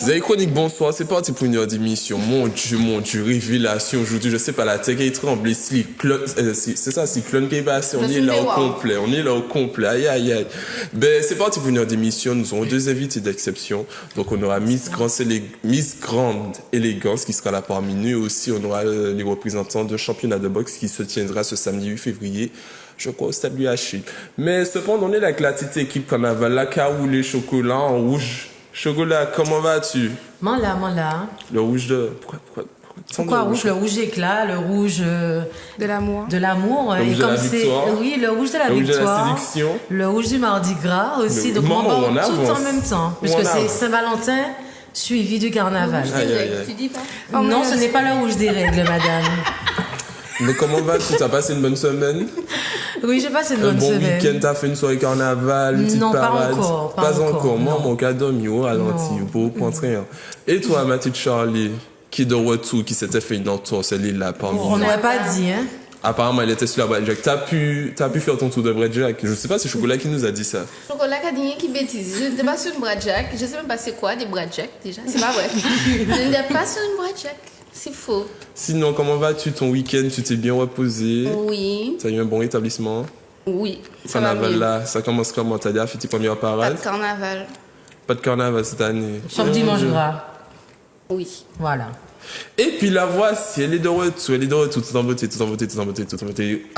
Zay Chronique, bonsoir, c'est parti pour une heure d'émission. Mon Dieu, révélation aujourd'hui, je sais pas, la tech est tremblée, c'est ça, Cyclone qui est passé, on est là au complet, aïe. Ben, c'est parti pour une heure d'émission, nous aurons deux invités d'exception, donc on aura Miss Grande Élégance qui sera là parmi nous, et aussi on aura les représentants de championnat de boxe qui se tiendra ce samedi 8 février. Je crois au stade UHI. Mais cependant, on est là avec la petite équipe carnaval, la caoulé chocolat en rouge. Chocolat, comment vas-tu? M'en là. Le rouge de... Pourquoi rouge? Le rouge éclat, le rouge... de l'amour. De l'amour. Le rouge de la victoire. Oui, le rouge de la victoire. Le rouge de la séduction. Le rouge du Mardi Gras aussi. Donc on va tout en même temps. Puisque c'est Saint-Valentin suivi du carnaval. Tu dis pas? Non, ce n'est pas le rouge des règles, madame. Mais comment vas-tu? T'as passé une bonne semaine? Oui, j'ai passé une bonne semaine. Un bon week-end, t'as fait une soirée carnaval, une petite parade? Non, pas encore. Moi, mon cas dormi au ralenti, pour rien. Et toi, ma petite Charlie, qui est de retour, qui s'était fait une entorse, elle est là parmi nous. On n'aurait pas dit, hein? Apparemment, elle était sur la Blackjack. T'as pu faire ton tour de Blackjack. Je sais pas, c'est Chocolat qui nous a dit ça. Chocolat qui a dit qui bêtise. Je n'étais pas sur une Blackjack. Je sais même pas c'est quoi des Blackjack déjà. C'est pas vrai. Je n'étais pas sur une Blackjack. C'est faux. Sinon, comment vas-tu ton week-end? Tu t'es bien reposé? Oui. T'as eu un bon rétablissement? Oui. Carnaval là, ça commence comment? T'as déjà fait tes premières parades? Pas de carnaval. Pas de carnaval cette année. Sauf dimanche gras. Oui. Voilà. Et puis la voici, elle est de retour, tout en beauté.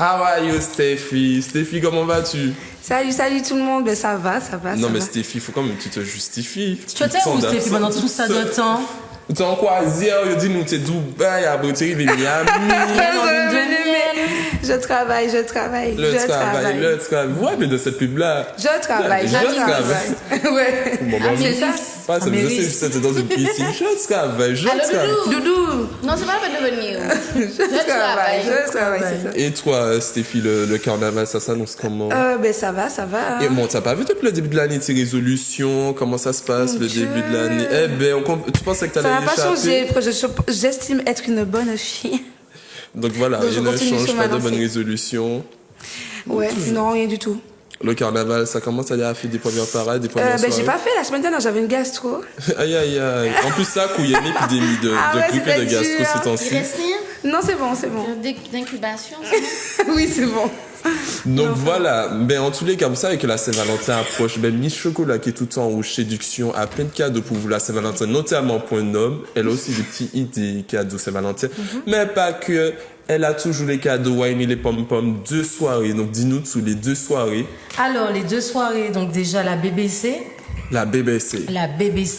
How are you, Stéphie? Stéphie, comment vas-tu? Salut tout le monde. Ben ça va. Non, mais Stéphie, faut quand même que tu te justifies. Tu étais où, Stéphie, pendant tout ça de temps? Tu es en croisière, je dis nous, t'es Dubaï, à Bretagne, les Miami. Je travaille. Le travail. Ouais, mais de cette pub-là. Je travaille. Ouais. Bon, ben, c'est ça. Pas ça, je sais, c'était dans une piscine. Je travaille. Doudou. Non, c'est pas la peine de venir. Je travaille, c'est ça. Et toi, Stéphie, le carnaval, ça s'annonce comment? Ben ça va. Et bon, t'as pas vu depuis le début de l'année tes résolutions? Comment ça se passe, le début de l'année? Eh ben, tu pensais que t'allais échapper? Ça n'a pas changé, parce que j'estime être une bonne fille. Donc voilà, il ne change pas de bonnes résolutions. Ouais, non, rien du tout. Le carnaval, ça commence à aller à faire des premières parades, des premières soirées. J'ai pas fait, la semaine dernière, j'avais une gastro. Aïe. En plus, ça, il y a une épidémie de grippe et de gastro ces temps-ci. Non, c'est bon. D'incubation, oui, c'est bon. Donc voilà, ben en tous les cas, vous savez que la Saint-Valentin approche. Ben Miss Chocolat qui est tout en rouge séduction a plein de cadeaux pour vous la Saint-Valentin, notamment pour un homme. Elle a aussi des petits idées cadeaux Saint-Valentin, mais pas que. Elle a toujours les cadeaux wine et les pom-pom 2 soirées. Donc dis-nous tous les 2 soirées. Alors les 2 soirées, donc déjà la BBC. La BBC.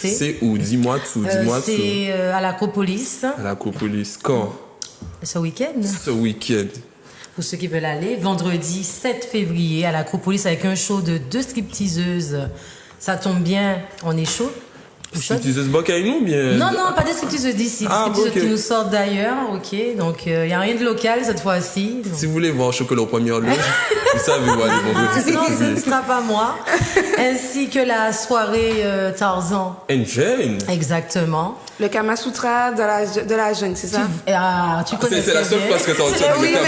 C'est où? Dis-moi tout. C'est à l'Acropolis. À l'Acropolis. Quand? Ce week-end. Pour ceux qui veulent aller, vendredi 7 février à l'Acropolis avec un show de 2 stripteaseuses. Ça tombe bien, on est chaud. Stripteaseuses Bocaïnou ou bien? Non, pas des stripteaseuses d'ici. Des stripteaseuses qui nous sortent d'ailleurs, ok. Donc, il n'y a rien de local cette fois-ci. Donc. Si vous voulez voir Chocolat au premier loge, vous savez où aller vendredi. Non, ce ne sera pas moi. Ainsi que la soirée Tarzan. And Jane. Exactement. Le Kama Sutra de la jeune, c'est ça? Tu connais. C'est la seule fois que t'as entendu oui, le Kama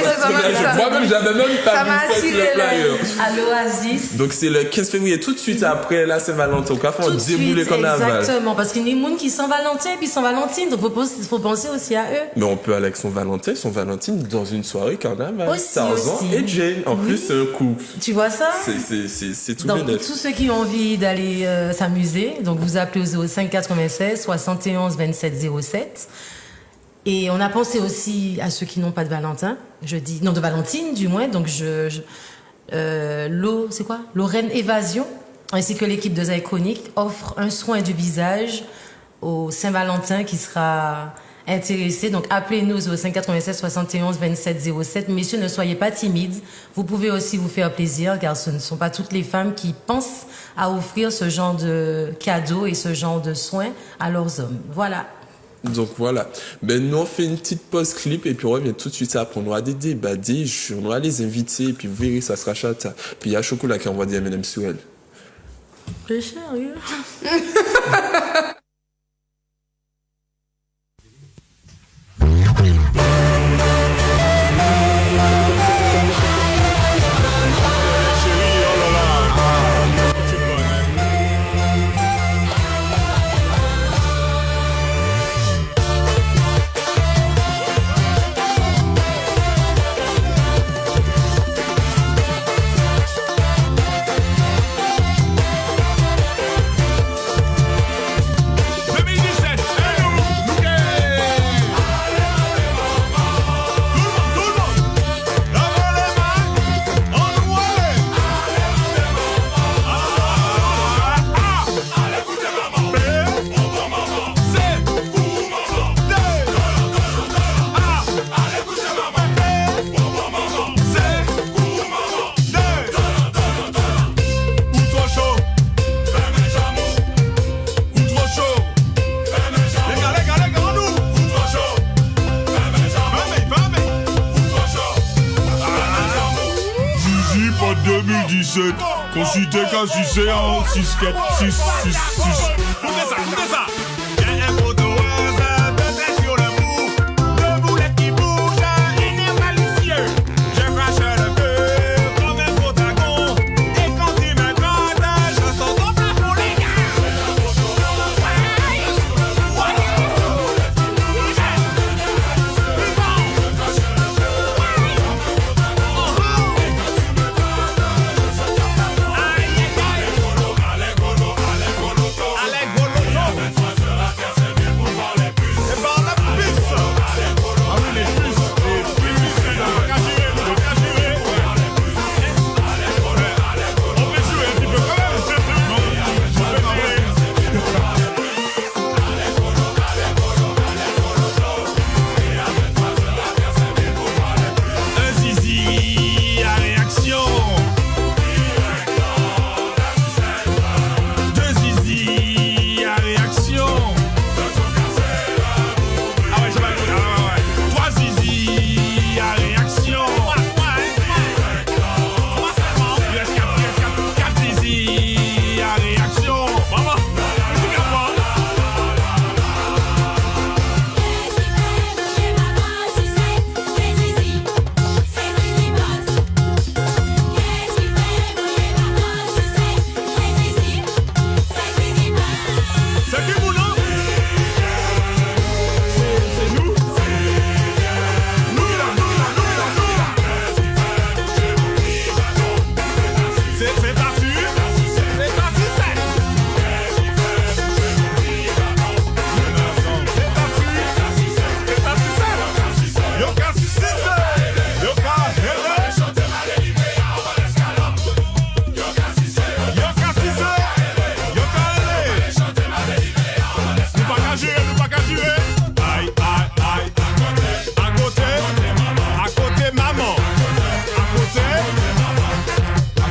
Sutra. Moi-même, j'avais même pas vu ça sur le flyer. À l'Oasis. Donc, c'est le 15 février, tout de suite après la Saint-Valentin. Au café, on déboule le carnaval. Exactement, parce qu'il y a des gens qui sont Valentin et puis sont Valentine, donc il faut penser aussi à eux. Mais on peut aller avec son Valentin, son Valentine dans une soirée carnaval. Aussi. Tarzan et Jane. En plus, c'est un couple. Tu vois ça? C'est tout donc, bien. Tous ceux qui ont envie d'aller s'amuser, donc vous appelez au 05 96 71 27 07. Et on a pensé aussi à ceux qui n'ont pas de Valentin. Non, de Valentine, du moins. Donc, c'est quoi? Lorraine Évasion, ainsi que l'équipe de Zay Chronique offre un soin du visage au Saint-Valentin qui sera intéressés, donc appelez-nous au 05 96 71 27 07. Messieurs, ne soyez pas timides. Vous pouvez aussi vous faire plaisir, car ce ne sont pas toutes les femmes qui pensent à offrir ce genre de cadeaux et ce genre de soins à leurs hommes. Voilà. Donc voilà, ben nous on fait une petite pause clip et puis on revient tout de suite après. On aura des débats, des jeux, on aura les invités et puis vous verrez, ça sera chata. Puis il y a Chocolat qui envoie des M&M sur elle. C'est sérieux. Consultez qu'un 6 en 6 4 6 6 6. Écoutez ça, écoutez ça.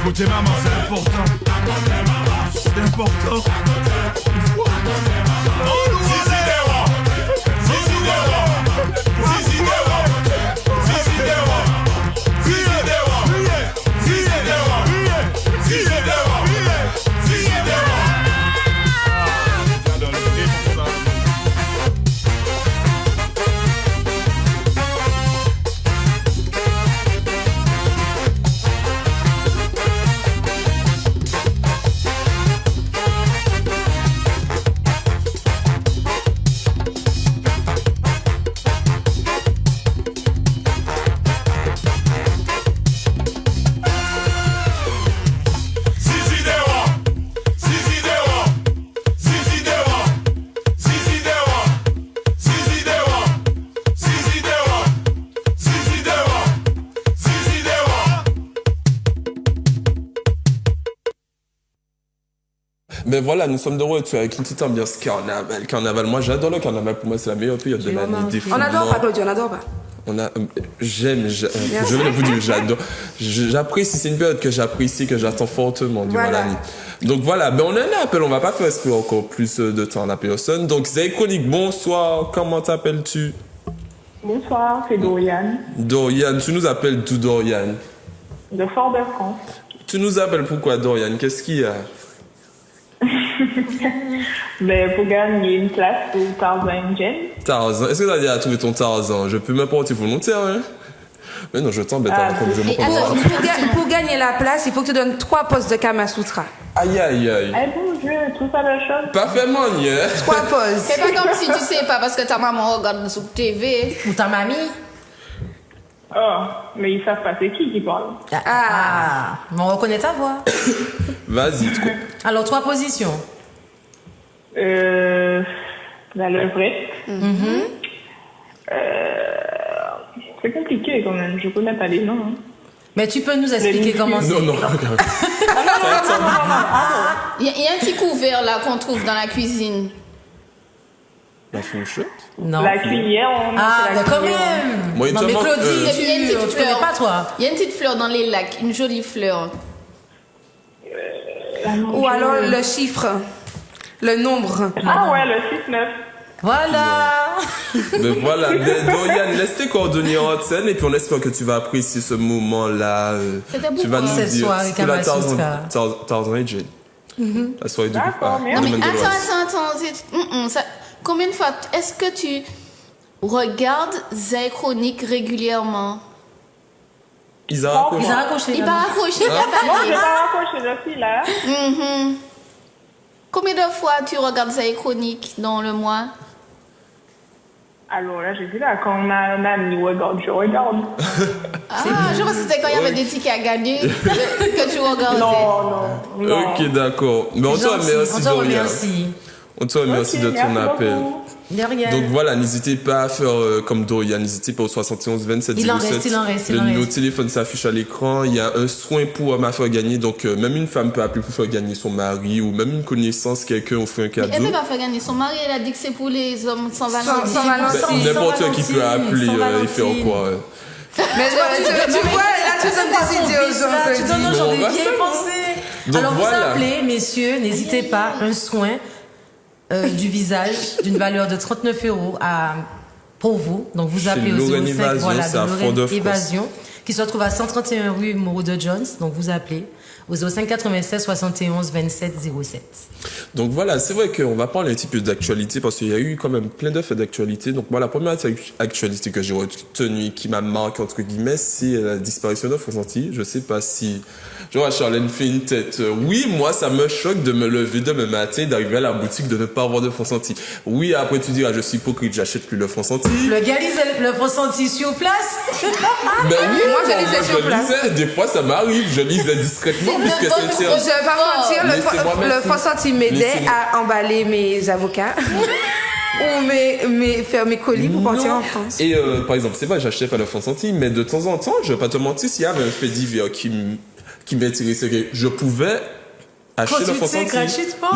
Écoutez maman, c'est important. C'est important. Ben voilà, nous sommes de retour avec une petite ambiance carnaval. Carnaval, moi j'adore le carnaval, pour moi c'est la meilleure période de l'année. On n'adore pas, Claudia, on n'adore pas. Je vais vous dire, j'adore. J'apprécie, c'est une période que j'apprécie, que j'attends fortement durant l'année. Donc voilà, ben on a un appel, on va pas faire espérer encore plus de temps à la personne. Donc Zay Chronique, bonsoir, comment t'appelles-tu? Bonsoir, c'est Dorian. Dorian, tu nous appelles d'où, Dorian? De Fort-de-France. Tu nous appelles pourquoi, Dorian? Qu'est-ce qu'il y a? Ben, pour gagner une place pour Tarzan Engine. Tarzan, est-ce que tu as déjà trouvé ton Tarzan? Je peux m'apporter volontaire, hein? Mais non, je t'embête, comme je me comprends. Pour gagner la place, il faut que tu donnes 3 postes de Kama Sutra. Aïe, aïe, aïe. Eh bon Dieu, tout ça de chose. Parfaitement, yeah. 3 poses. C'est pas comme si tu sais pas parce que ta maman regarde sur TV. Ou ta mamie. Oh, mais ils savent pas c'est qui parle. Ah. Mais on reconnaît ta voix. Vas-y, trop. Alors, 3 positions. La levrette. C'est compliqué quand même, je connais pas les noms. Hein. Mais tu peux nous expliquer comment c'est. Non. Il y a un petit couvert là qu'on trouve dans la cuisine. La fourchette? Non. La cuillère, c'est la quand cuillère. même. Moi, Non, mais étonnamment, Claudie, Il y a une tu petite connais fleur. pas, toi. Il y a une petite fleur dans les lacs, une jolie fleur. Ou alors le chiffre, le nombre. Ah ouais, le 6-9. Voilà. Ben voilà, Dorian, laisse tes coordonnées en scène et puis on espère que tu vas apprécier ce moment-là. C'était Tu vas nous Cette dire. soirée C'était la Kama Tarzan et Jane. La soirée du D'accord, merci. Non mais Domaine de l'Oise. attends. Combien de fois est-ce que tu regardes Zay Chronique régulièrement? Ils ont raccroché. Ils ont raccroché. Il là. va raccrocher, il a Moi, pas je dit. vais pas raccrocher, je suis là. Combien de fois tu regardes Zay Chronique dans le mois? Alors là, j'ai dit là, quand on a un ami, regarde, je regarde. Ah, je pense que c'était quand il y avait des tickets à gagner que tu regardais. Non. Ok, d'accord. Mais on te remercie, On te Dorian. remercie. On te remercie Ok, de ton merci appel. beaucoup. De rien. Donc voilà, n'hésitez pas à faire comme Dorian, n'hésitez pas au 71 27 Il en 07. reste, il en reste. Le numéro de téléphone s'affiche à l'écran. Il y a un soin pour ma faire gagner. Donc même une femme peut appeler pour faire gagner son mari ou même une connaissance, quelqu'un offre un Mais cadeau. elle peut pas faire gagner son mari, elle a dit que c'est pour les hommes sans Valentin. Sans Valentin. Ben, n'importe qui peut appeler sans et faire Valentine. quoi. Mais tu vois, là, tu donnes des idées aux gens. Là, tu donnes aux gens Bon, des bah, vieilles c'est bon. pensées. Donc Alors, vous voilà. appelez, messieurs, n'hésitez pas, un soin du visage d'une valeur de 39 € pour vous. Donc, vous Chez appelez au Lorraine 05, Évasion, voilà, c'est à de Lorraine Fort-de-France. Évasion, qui se trouve à 131 rue Moreau de Jones. Donc, vous appelez au 05 96 71 27 07. Donc voilà, c'est vrai qu'on va parler un petit peu d'actualité parce qu'il y a eu quand même plein de faits d'actualité. Donc moi, la première actualité que j'ai retenue et qui m'a marqué, entre guillemets, c'est la disparition de Fonsanti. Je sais pas si... Je vois Charlène fait une tête. Oui, moi, ça me choque de me lever demain matin, d'arriver à la boutique, de ne pas avoir de Fonsanti. Oui, après tu diras, je suis hypocrite, j'achète plus le Fonsanti. Le gars lisait le ressenti sur place. Ben oui, Moi, je lisais sur place. lisais. Des fois, ça m'arrive. Je lisais discrètement puisque c'est Je vais pas mentir, Laissez-moi le mettre- Fonsanti m'aidait Laissez-moi- à emballer mes avocats ou faire mes colis pour partir en France. Et par exemple, c'est vrai, j'achetais pas le Fonsanti, mais de temps en temps, je vais pas te mentir, s'il y avait un fait divers qui m'intéressait, que je pouvais acheter le Consulter Fonsanti. gratuitement.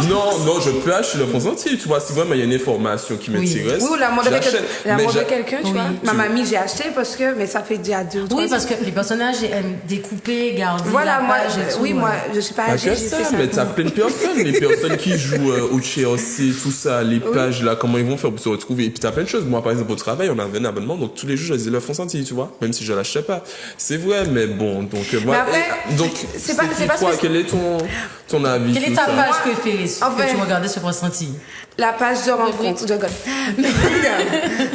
Non, je peux acheter le Fonsanti, tu vois, si vraiment il y a une information qui m'intéresse. Oui, ou la mode de j'achète. Mais quelqu'un, tu Oui. vois. Ma mamie, j'ai acheté parce que, mais ça fait déjà 2 ou 3 Oui, ans. parce que les personnages aiment découper, garder Voilà, la moi, page et tout, oui, ouais. moi, je suis pas Pas âgée, que j'ai ça, fait ça. mais t'as plein de personnes, les personnes qui jouent au Chelsea, tout ça, les pages là, comment ils vont faire pour se retrouver. Et puis t'as plein de choses. Moi, par exemple, au travail, on avait un abonnement, donc tous les jours, je disais le Fonsanti, tu vois, même si je l'achetais pas. C'est vrai, mais bon, donc voilà. après, Et donc, c'est pas toi, spécial. quel est ton avis Quelle est sur ta ça? page préférée En fait- que tu regardais sur Ressenti? La page de rencontre, je rigole.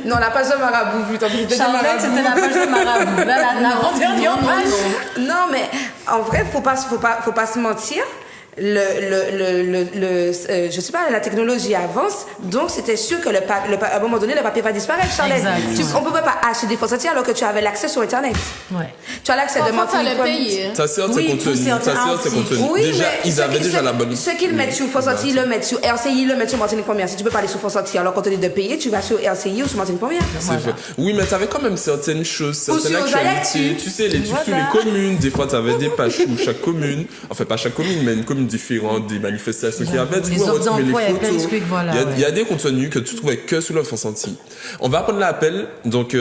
Non, la page de marabout, plutôt. Charlotte, c'était la page de Marabout. Là, l'avant-dernière page. Non, mais en vrai, faut pas se mentir. Je sais pas, la technologie avance, donc c'était sûr que à un moment donné, le papier va disparaître, Charlotte. Exact. On peut pas acheter des Fonsanti alors que tu avais l'accès sur Internet. Ouais. Tu as l'accès de Enfin, Martinique. fallait payer. Ça sert Oui, tes tout contenus. c'est Ça sert tes anti- contenus. Oui, Déjà, mais ils avaient déjà la bonne. Ceux qu'ils mettent sur Fonsanti, ils le mettent sur RCI, ils le mettent sur Martinique Première. Si tu peux pas aller sur Fonsanti, alors quand tu es de payer, tu vas sur RCI ou sur Martinique Première. C'est vrai. Oui, mais t'avais quand même certaines choses, certaines sur actualités. Zalactu. Tu sais, les trucs sur les communes. Des fois, t'avais des pages sur chaque commune. Enfin, pas chaque commune, mais une commune comme différentes des manifestations qu'il y avait. Les offres d'emploi, il y a plein de trucs, voilà. Il y a des contenus que tu trouvais que sur le Fonsanti. On va prendre l'appel. Donc,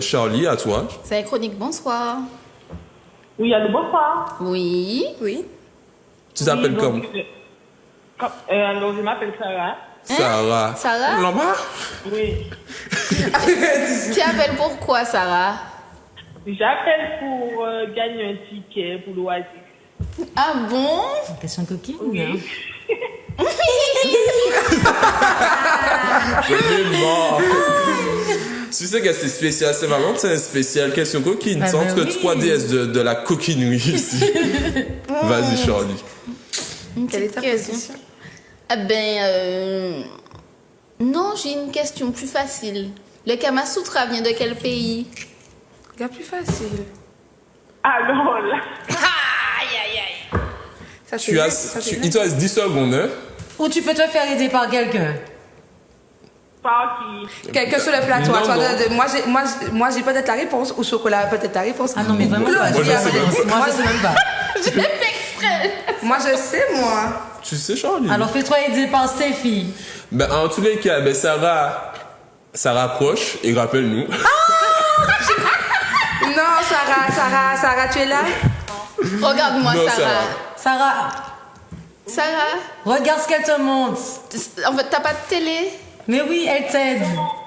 Charlie, à toi. C'est la chronique, bonsoir. Oui, allô, bonsoir. Oui. Oui. Tu t'appelles Oui, alors, je m'appelle Sarah. Sarah. Sarah? Lamba? Oui. Tu appelles pourquoi, Sarah? J'appelle pour gagner un ticket pour le loisir. Ah bon? Question coquine. Oui. Hein. Je suis mort. Tu sais que c'est spécial, c'est vraiment spécial. Question coquine. Ah C'est entre ben oui. 3 déesses de la coquinerie ici. Vas-y, Charlie. Quelle est ta position? Ah non, j'ai une question plus facile. Le Kama Sutra vient de quel pays? Gars, plus facile. Alors là, Aïe, aïe, aïe. Ça, c'est net, Il te reste 10 secondes, hein? Ou tu peux te faire aider par quelqu'un. par qui? Quelqu'un sur le plateau. Non, Attends, non. moi, j'ai peut-être la réponse. Ou Chocolat a peut-être la réponse. Ah non, mais vraiment, Claude, pas. il y a- Moi, je sais même pas. Je l'ai fait exprès. Moi, je sais, moi. Tu sais, Charlie? Alors, fais-toi aider par Stéphie. Ben, en tous les cas, ben, Sarah approche et rappelle-nous. Non, Sarah, tu es là? Regarde-moi, Non, Sarah. Sarah, Sarah, regarde ce qu'elle te montre. en fait, t'as pas de télé? Mais oui, elle t'aide.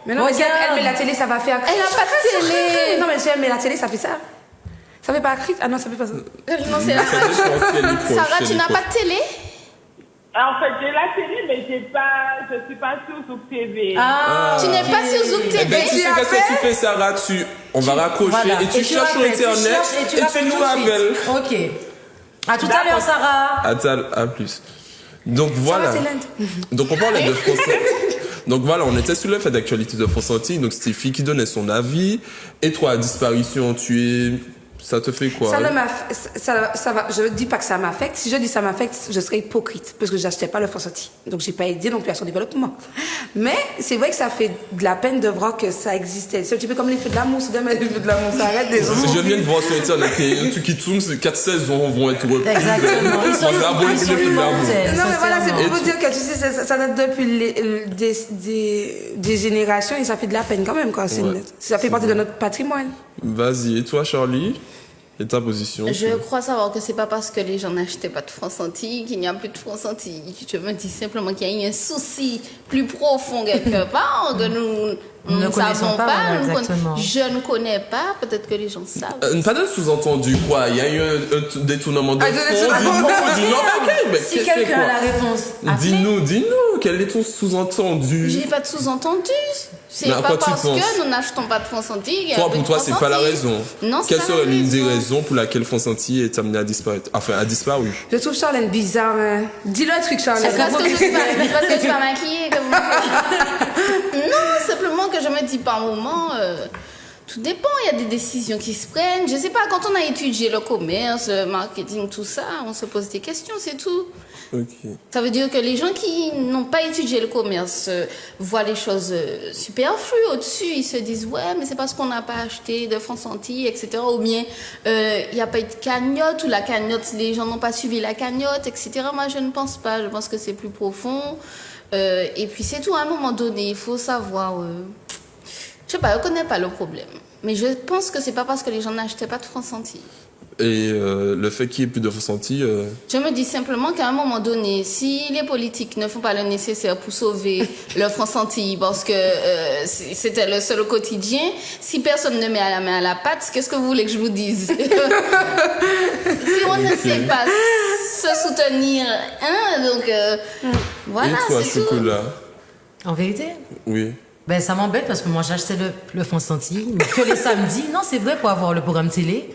Mais non, mais si Regarde. elle met la télé, ça va faire. Elle a pas de télé. Non, mais si elle met la télé, ça fait ça. Ça fait pas cri. Ah non, ça fait pas ça. Non, c'est la... Ça veut dire, je pense qu'elle est proche, Sarah, elle tu est n'as proche. pas de télé? En fait, j'ai la télé, mais je suis pas sur Zouk TV. Ah, Tu n'es pas sur Zouk Eh ben, TV? tu sais qu'est-ce que tu fais, Sarah? On va raccrocher voilà. et tu cherches sur rappelles, Internet cherches et tu rappelles nous tout de rappelles. suite. Ok. À tout à l'heure, Sarah. Attends, à plus. Donc voilà. c'est lent. Donc on parlait de français. Donc voilà, on était sur le fait d'actualité de Fonsanti. Donc c'était fille qui donnait son avis. Et toi, disparition, ça te fait quoi? Ça ne ça va. Je ne dis pas que ça m'affecte. Si je dis ça m'affecte, je serais hypocrite parce que je n'achetais pas le Fonsanti. Donc j'ai pas aidé non plus à son développement. Mais c'est vrai que ça fait de la peine de voir que ça existait. C'est un petit peu comme les feux de l'amour. Si demain les feux de l'amour s'arrêtent, des gens. Je viens de voir sur Internet qu'il y a un truc qui tourne, c'est 4 saisons vont être repris. Exactement. Ils sont On va abolir les feux de l'amour. mortels. Non mais voilà, c'est sincèrement. pour vous dire que tu sais, ça date depuis des générations et ça fait de la peine quand même. Quoi. Ouais. Ça fait partie de notre patrimoine. Vas-y, et toi, Charlie? Et ta position? Je crois savoir que c'est pas parce que les gens n'achetaient pas de Fonsanti qu'il n'y a plus de Fonsanti. Je me dis simplement qu'il y a eu un souci plus profond quelque part que nous Ne ne connaissons savons pas, pas. voilà, Nous exactement. je ne connais pas. Peut-être que les gens savent. Pas de sous-entendu, quoi. Il y a eu un détournement de Ah, fonds. Dis-nous, mais Si qu'est-ce que c'est, quelqu'un a quoi? la réponse, appelez. Dis-nous, quel est ton sous-entendu? J'ai pas de sous-entendu. C'est Mais à pas quoi tu parce penses? que nous n'achetons pas de Fonsanti qu'il y a Toi, plus pour de toi, c'est pas la Fonsanti. raison. Non, c'est Quelle pas serait la l'une des raison. raisons pour laquelle Fonsanti est amené à disparaître? Enfin, a disparu. Je trouve Charlène bizarre. Hein. Dis-le un truc, Charlène. C'est parce que je suis pas maquillée que vous... Non, simplement que je me dis par moment, tout dépend, il y a des décisions qui se prennent. Je sais pas, quand on a étudié le commerce, le marketing, tout ça, on se pose des questions, c'est tout. Ok. Ça veut dire que les gens qui n'ont pas étudié le commerce voient les choses superflues au-dessus. Ils se disent, ouais, mais c'est parce qu'on n'a pas acheté de Fonsanti, etc. Ou bien, il n'y a pas eu de cagnotte, ou la cagnotte, les gens n'ont pas suivi la cagnotte, etc. Moi, je ne pense pas. Je pense que c'est plus profond. Et puis, c'est tout. À un moment donné, il faut savoir... je sais pas, je ne connais pas le problème. Mais je pense que c'est pas parce que les gens n'achetaient pas de Fonsanti. Et le fait qu'il n'y ait plus de Fonsanti, Je me dis simplement qu'à un moment donné, si les politiques ne font pas le nécessaire pour sauver le Fonsanti, parce que c'était le seul au quotidien, si personne ne met la main à la pâte, qu'est-ce que vous voulez que je vous dise? Si on ne sait pas se soutenir, hein, donc voilà, et toi, c'est tout. Chocolat? En vérité, Oui. ben, ça m'embête parce que moi j'achetais le Fonsanti que les samedis. Non, c'est vrai, pour avoir le programme télé.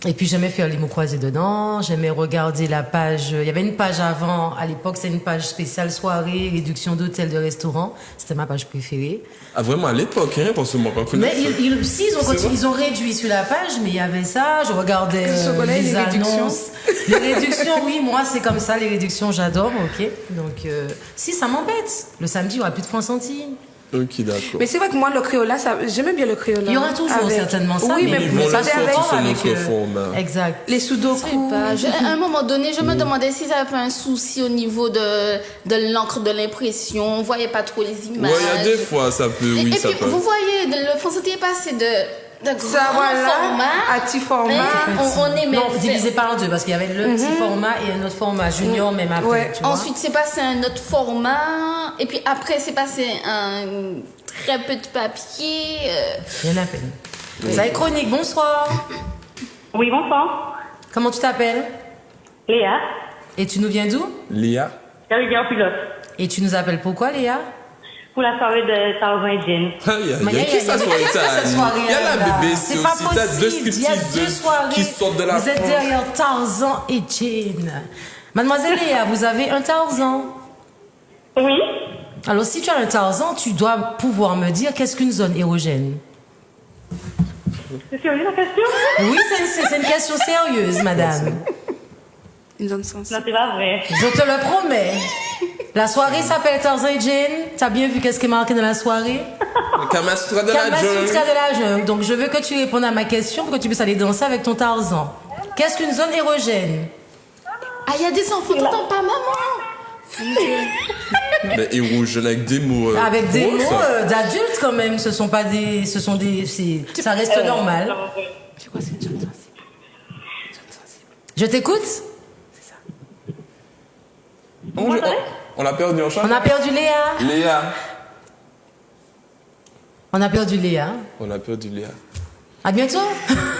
Et puis j'aimais faire les mots croisés dedans, j'aimais regarder la page. Il y avait une page avant, à l'époque, c'était une page spéciale soirée, réduction d'hôtels, de restaurants. C'était ma page préférée. Ah, vraiment, à l'époque, hein, parce que moi, pas connu. Mais ils ont réduit sur la page, mais il y avait ça. Je regardais Chocolat et les les réductions. annonces. Les réductions, oui, moi c'est comme ça, les réductions, j'adore, ok. Donc, si, ça m'embête. Le samedi, il n'y aura plus de Fonsanti. Ok, d'accord. Mais c'est vrai que moi, le Crayola, j'aimais bien le Crayola. Il y aura toujours certainement ça. Oui, mais ils vont ça, le c'est avec sortir sur notre format. Exact. les Je sais sudoku. pas. À un moment donné, je me demandais si ça avait pas un souci au niveau de l'encre de l'impression. On voyait pas trop les images. Ouais, il y a des fois, ça peut, oui, Et ça puis, peut. vous voyez, le Français est passé de grand Ça, voilà, format à petit format. on est même Non, divisé par deux, parce qu'il y avait le petit format et un autre format junior, même après. Ouais. Tu vois. Ensuite, c'est passé un autre format. Et puis après, c'est passé un très peu de papier. Rien à peine. Vous avez Chronique, bonsoir. Oui, bonsoir. Comment tu t'appelles? Léa, Et tu nous viens d'où? Léa? carrière pilote. Et tu nous appelles pourquoi, Léa? Pour la soirée de Tarzan et Jane. Aïe, Mais aïe, aïe, qui ça soit cette soirée, Il y a la là. BBC C'est aussi, pas t'as deux possible. Il y a deux stripteaseuses soirées. qui sortent de la Vous êtes France. derrière Tarzan et Jane. Mademoiselle Léa, vous avez un Tarzan. Oui. Alors, si tu as un Tarzan, tu dois pouvoir me dire qu'est-ce qu'une zone érogène. C'est sérieux la question? Oui, c'est une question sérieuse, madame. Une zone sens. Non, c'est pas vrai. Je te le promets. La soirée s'appelle Tarzan et Jane. T'as bien vu qu'est-ce qui est marqué dans la soirée? Kamasutra de la Kama jungle. Sutra de la jungle. Donc, je veux que tu répondes à ma question pour que tu puisses aller danser avec ton Tarzan. Qu'est-ce qu'une zone érogène? Ah, il y a des enfants, t'entends pas, maman? Mais érogène avec des mots. Avec des gros, mots ça. d'adultes quand même. Ce sont pas des, ça reste normal. C'est quoi, c'est une zone sensible? Je t'écoute. On l'a perdu en chat. On a perdu Léa. Léa. On a perdu Léa. On a perdu Léa. À bientôt.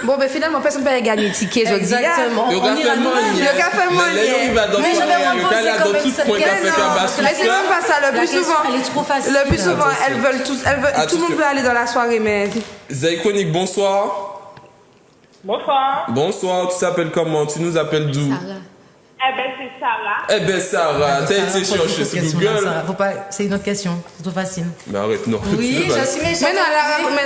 Bon, ben finalement, personne ne peut gagner ticket, je dis. Exactement. Le On ira café nous-mêmes. monnier. Le café monnier. Il va dans Mais je vais le reposer cas là, quand dans même tout cette point qu'a fait question. Kamasutra. Mais c'est même pas ça, le La plus question, souvent. elle est trop facile. Le plus souvent, Attention. elles veulent tous. Tout le monde veut aller dans la soirée, mais. Zaïkonik, bonsoir. Bonsoir. Bonsoir, tu t'appelles comment? Tu nous appelles d'où? Sarah. Eh ben, c'est Sarah. Eh ben Sarah, t'as été chercher sur Google. C'est une autre question. C'est trop facile. Mais arrête, non. Oui, Tu veux pas- j'assume. Mais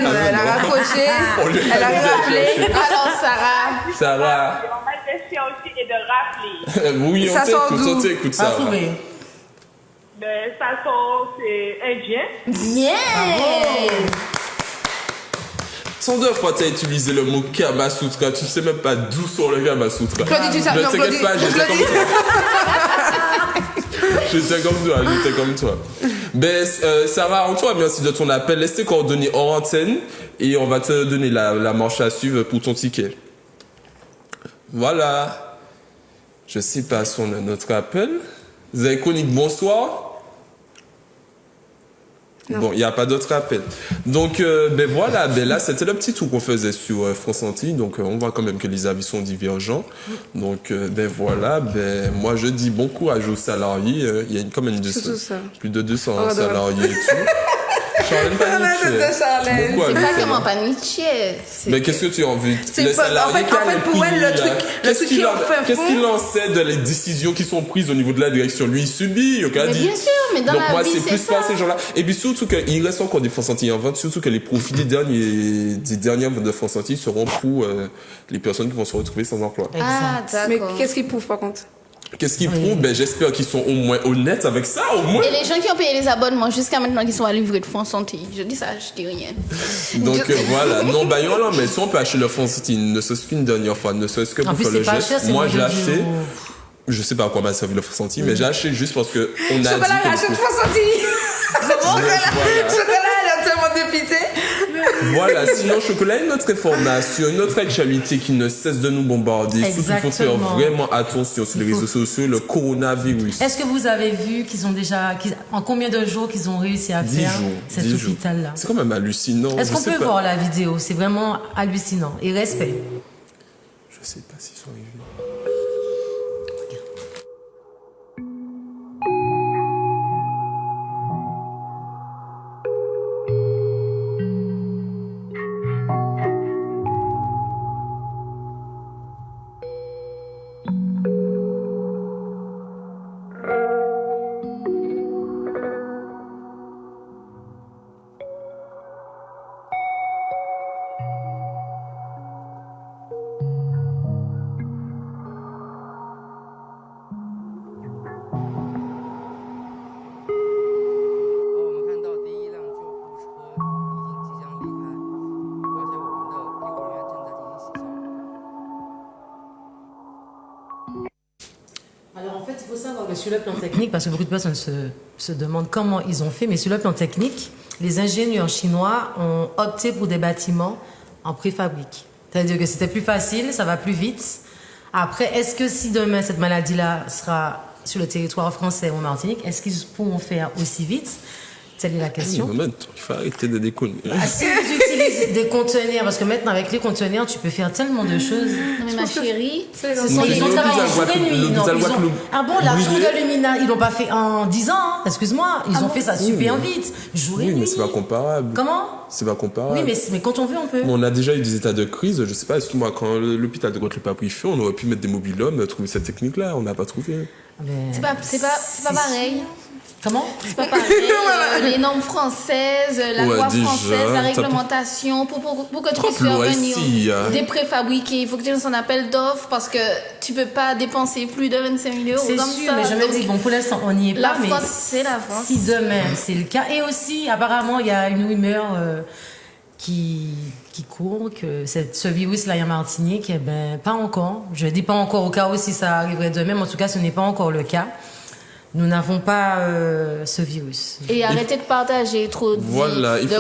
non, elle a raccroché. On lui a Elle a dit d'aller rappelé. chercher. Alors, Sarah. Sarah. On va essayer aussi et de rappeler. Oui, Ça sort d'où? on t'écoute, À Sarah. trouver. Ben, ça sort, c'est indien. Bien. 102 fois t'as utilisé le mot Kamasutra, tu sais même pas d'où sort le Kamasutra. Claudie, tu sais, Ne non, t'inquiète Claudie, pas, j'étais comme Claudie. toi. J'étais comme toi. Ben, Sarah, on te remercie de ton appel. Laisse tes coordonnées hors antenne et on va te donner la manche à suivre pour ton ticket. Voilà. Je sais pas si on a notre appel. Zaïkonik, bonsoir. Non. Bon, il n'y a pas d'autre appel. Donc, ben voilà, ben là, c'était le petit tour qu'on faisait sur France Antilles. Donc, on voit quand même que les avis sont divergents. Donc, ben voilà, ben moi, je dis bon courage aux salariés. Il y a quand même Surtout ça. plus de 200 Oh, salariés et tout. Charlène tête de Charlène. Bon courage. C'est pas aux comment salariés. paniquer. Mais qu'est-ce que tu as envie? C'est Les pas- salariés en fait, pour elle, le truc qui est en fin Qu'est-ce fond- qu'il en sait de les décisions qui sont prises au niveau de la direction? Lui, il subit, il a Mais dit. bien sûr, mais dans Donc la moi, vie, c'est c'est plus ça. pas ces gens-là. Et puis surtout qu'il reste encore des France Antilles en vente, surtout que les profits des dernières ventes de France Antilles seront pour les personnes qui vont se retrouver sans emploi. Ah, Mais d'accord. qu'est-ce qu'ils prouvent par contre? Qu'est-ce qu'ils prouvent? Ben, j'espère qu'ils sont au moins honnêtes avec ça, au moins. Et les gens qui ont payé les abonnements jusqu'à maintenant qui sont à livrer de France Santé, je dis ça, je dis rien. Donc voilà. Non, bah non, mais si on peut acheter le France Antilles, ne serait-ce qu'une dernière fois, ne serait-ce que En pour plus, faire le c'est pas geste. cher, c'est Moi, le j'ai jeu acheté. du- Je sais pas à quoi m'a servi le France Antilles, mais j'ai acheté juste parce que on a Chocolat, dit que achète France Antilles. Chocolat, elle est tellement dépitée. Voilà, sinon chocolat, une autre information, une autre actualité qui ne cesse de nous bombarder. Surtout qu'il faut faire Exactement. vraiment attention sur les réseaux sociaux, le coronavirus. Est-ce que vous avez vu en combien de jours qu'ils ont réussi à 10 faire jours. cet 10 jours. hôpital-là? C'est quand même hallucinant. Est-ce Je qu'on sais peut pas. voir la vidéo? C'est vraiment hallucinant. Et respect. Je sais pas s'ils sont arrivés. savoir que sur le plan technique, parce que beaucoup de personnes se demandent comment ils ont fait, mais sur le plan technique, les ingénieurs chinois ont opté pour des bâtiments en préfabrique. C'est-à-dire que c'était plus facile, ça va plus vite. Après, est-ce que si demain cette maladie-là sera sur le territoire français ou en Martinique, est-ce qu'ils pourront faire aussi vite? Telle est la question. Il faut arrêter de déconner. Si vous utilisez des conteneurs, parce que maintenant avec les conteneurs, tu peux faire tellement de choses. Non mais ma chérie, Ils ont travaillé jour et nuit. Ah bon, la tour de Lumina, ils l'ont pas fait en 10 ans, hein, excuse-moi. Ils ont fait ça super vite, jour et nuit. Oui, mais c'est pas comparable. Comment? C'est pas comparable. Oui, mais quand on veut, on peut. On a déjà eu des états de crise. Je sais pas, excuse-moi, quand l'hôpital de Guadeloupe a pris feu, on aurait pu mettre des mobil-hommes, trouver cette technique-là. On n'a pas trouvé. C'est pas pareil. Comment? C'est pas pareil. Les normes françaises, la loi française, la réglementation, pour que tu puisses faire venir des préfabriqués, il faut que tu aies un appel d'offres parce que tu peux pas dépenser plus de 25 000 euros. C'est comme sûr, ça. mais je me dis, bon, pour l'instant, on n'y est La pas. France, mais c'est la France. Si demain, c'est le cas. Et aussi, apparemment, il y a une rumeur qui court que ce virus-là en Martinique, eh ben, pas encore. Je dis pas encore au cas où si ça arriverait demain, mais en tout cas, ce n'est pas encore le cas. Nous n'avons pas ce virus. Et arrêtez de partager trop de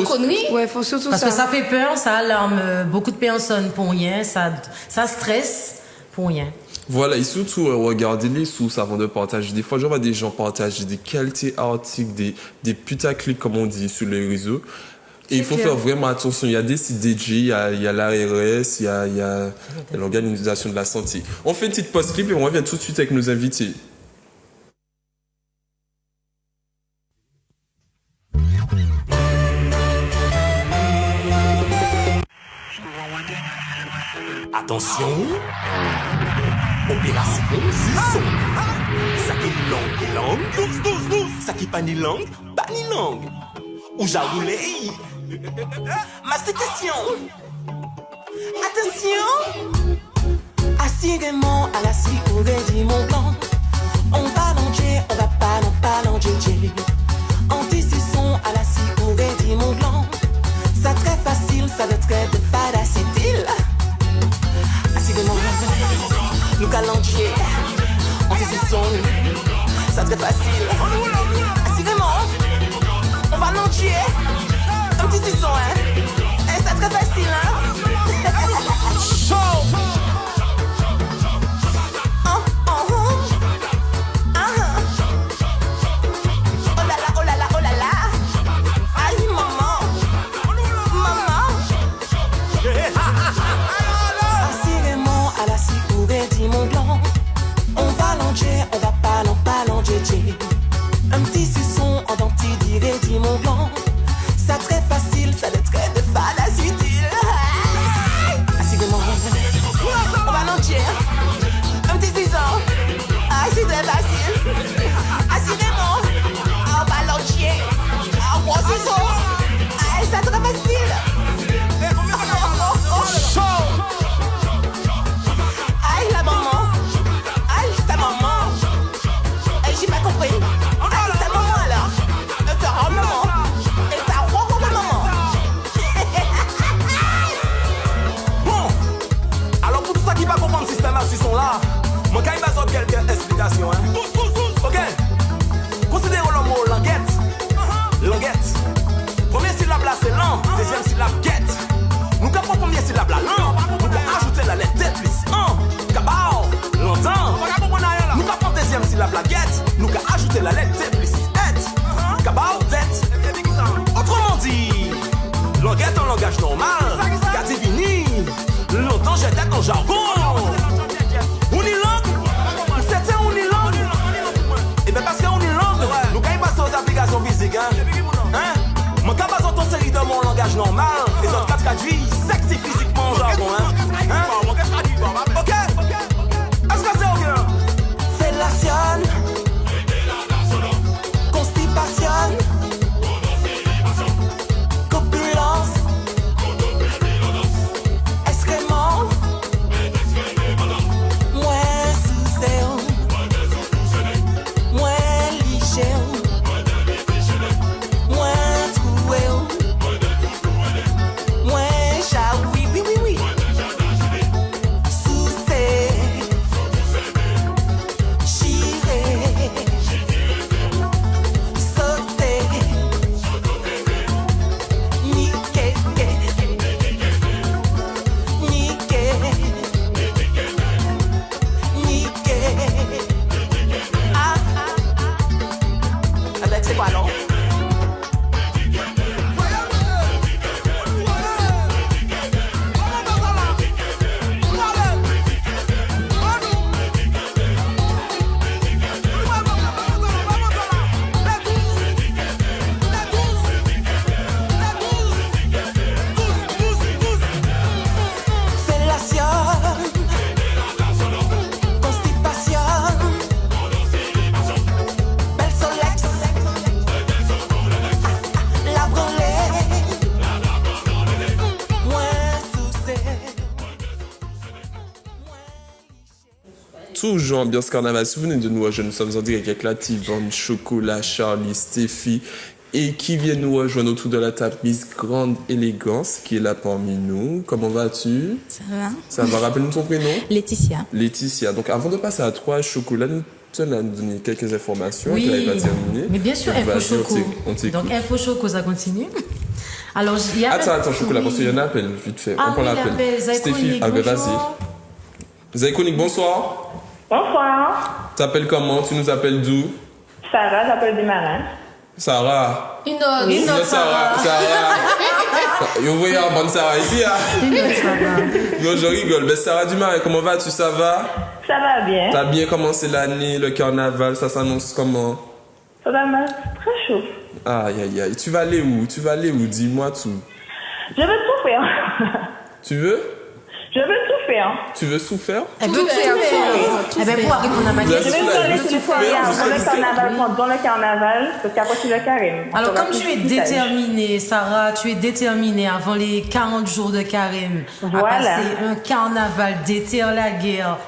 conneries. Ouais, faut surtout parce que ça fait peur, ça alarme beaucoup de personnes pour rien, ça stresse pour rien. Voilà, et surtout, regardez les sources avant de partager. Des fois, je vois des gens partager des qualités articles, des putaclics, comme on dit, sur les réseaux. Et il faut faire vraiment attention. Il y a des CDG, il y a l'ARS, il y a l'Organisation de la Santé. On fait une petite pause clip et on revient tout de suite avec nos invités. Attention, opération Sisson. Ça qui langue, ça qui pas ni langue, Ou j'avoulais. Mastication. Attention. Assurément à la si mon plan. On va langer, on va pas langer. Anti-Sisson à la si mon plan. Ça très facile, ça de très de facile. Nous calandier, anti-Sisson, ça très facile. Assurément, on va landier, un petit Sisson, hein. Et ça très facile, hein. Chaud. Oh là là. Aïe, maman. Assurément à la si mon blanc. On va langer, on va pas langer. Un petit Sisson en denti dit mon blanc. Ça très facile, ça de très de facile. Assurément, on va langer. Un petit Sisson, c'est très facile. Assurément, on va langer. Un gros Sisson, ça très facile. Aïe la maman, aïe ta maman, aïe j'ai pas compris, aïe ta maman alors, ta maman, et ta maman. Bon, alors pour tout ça qui va comprendre le système à sont là, moi quand il va sortir quelques explications, hein. Ok, considérons le mot languette. Première syllabe là c'est lent, deuxième syllabe guette. Nous capons première syllabe là lent, nous capons ajouter la lettre D plus 1. Cabao, longtemps. Nous capons deuxième syllabe la guette, nous capons ajouter la lettre D plus 1. Cabao, tête. Autrement dit, languette en langage normal, qu'a divini, longtemps j'étais en jargon. Unilangue, c'était unilangue. Et bien parce que unilangue, nous capons passer aux applications physiques, hein. Mon cas base en ton série de mon langage normal. Les autres quatre traduits sexy physiquement jargon, hein? Ok? Est-ce que c'est ok? Fellation, constipation, copulence, excrément, moins sous-zéro, moins liché. Sous-c'est quoi alors? Toujours ambiance carnaval. Souvenez de nous, nous sommes en direct avec la Tivonne, Chocolat, Charlie, Stéphie et qui vient nous rejoindre autour de la table Miss Grande Élégance qui est là parmi nous. Comment vas-tu? Ça va. Ça va, rappelle-nous ton prénom? Laetitia. Laetitia. Donc avant de passer à toi, Chocolat, nous tenons à nous donner quelques informations Oui, qu'elle n'avait pas terminées. mais bien sûr, donc, Info Choco. On t'écoute. Donc Info Choco, ça continue. Alors, il y a Attends, Chocolat, parce qu'il y en a un appel, vite fait. Ah on prend oui, l'appel. Stéphie, vas-y. Zaïkonik, bonsoir. Bonsoir. T'appelles comment? Tu nous appelles d'où? Sarah, j'appelle des marins. Sarah. Une autre Sarah. Yo, voyez la bonne Sarah ici, hein? Une autre Sarah. Non, je rigole. Mais Sarah Dumarin, comment vas-tu? Ça va? Ça va bien. T'as bien commencé l'année, le carnaval, ça s'annonce comment? Ça va mal. Très chaud. Aïe, aïe. Tu vas aller où? Dis-moi tout. Je veux tout faire. Tu veux? Je veux tout faire. Tu veux souffrir? Elle veut tout faire. Eh bien, pour répondre à ma Je question, vais Là, aller je sur veux le foyer souffrir, avant le carnaval, pendant le carnaval, parce qu'après c'est le carême. alors, On va comme tu es plus visage. déterminée, Sarah, tu es déterminée avant les 40 jours de carême à Voilà. passer un carnaval, déterre la guerre,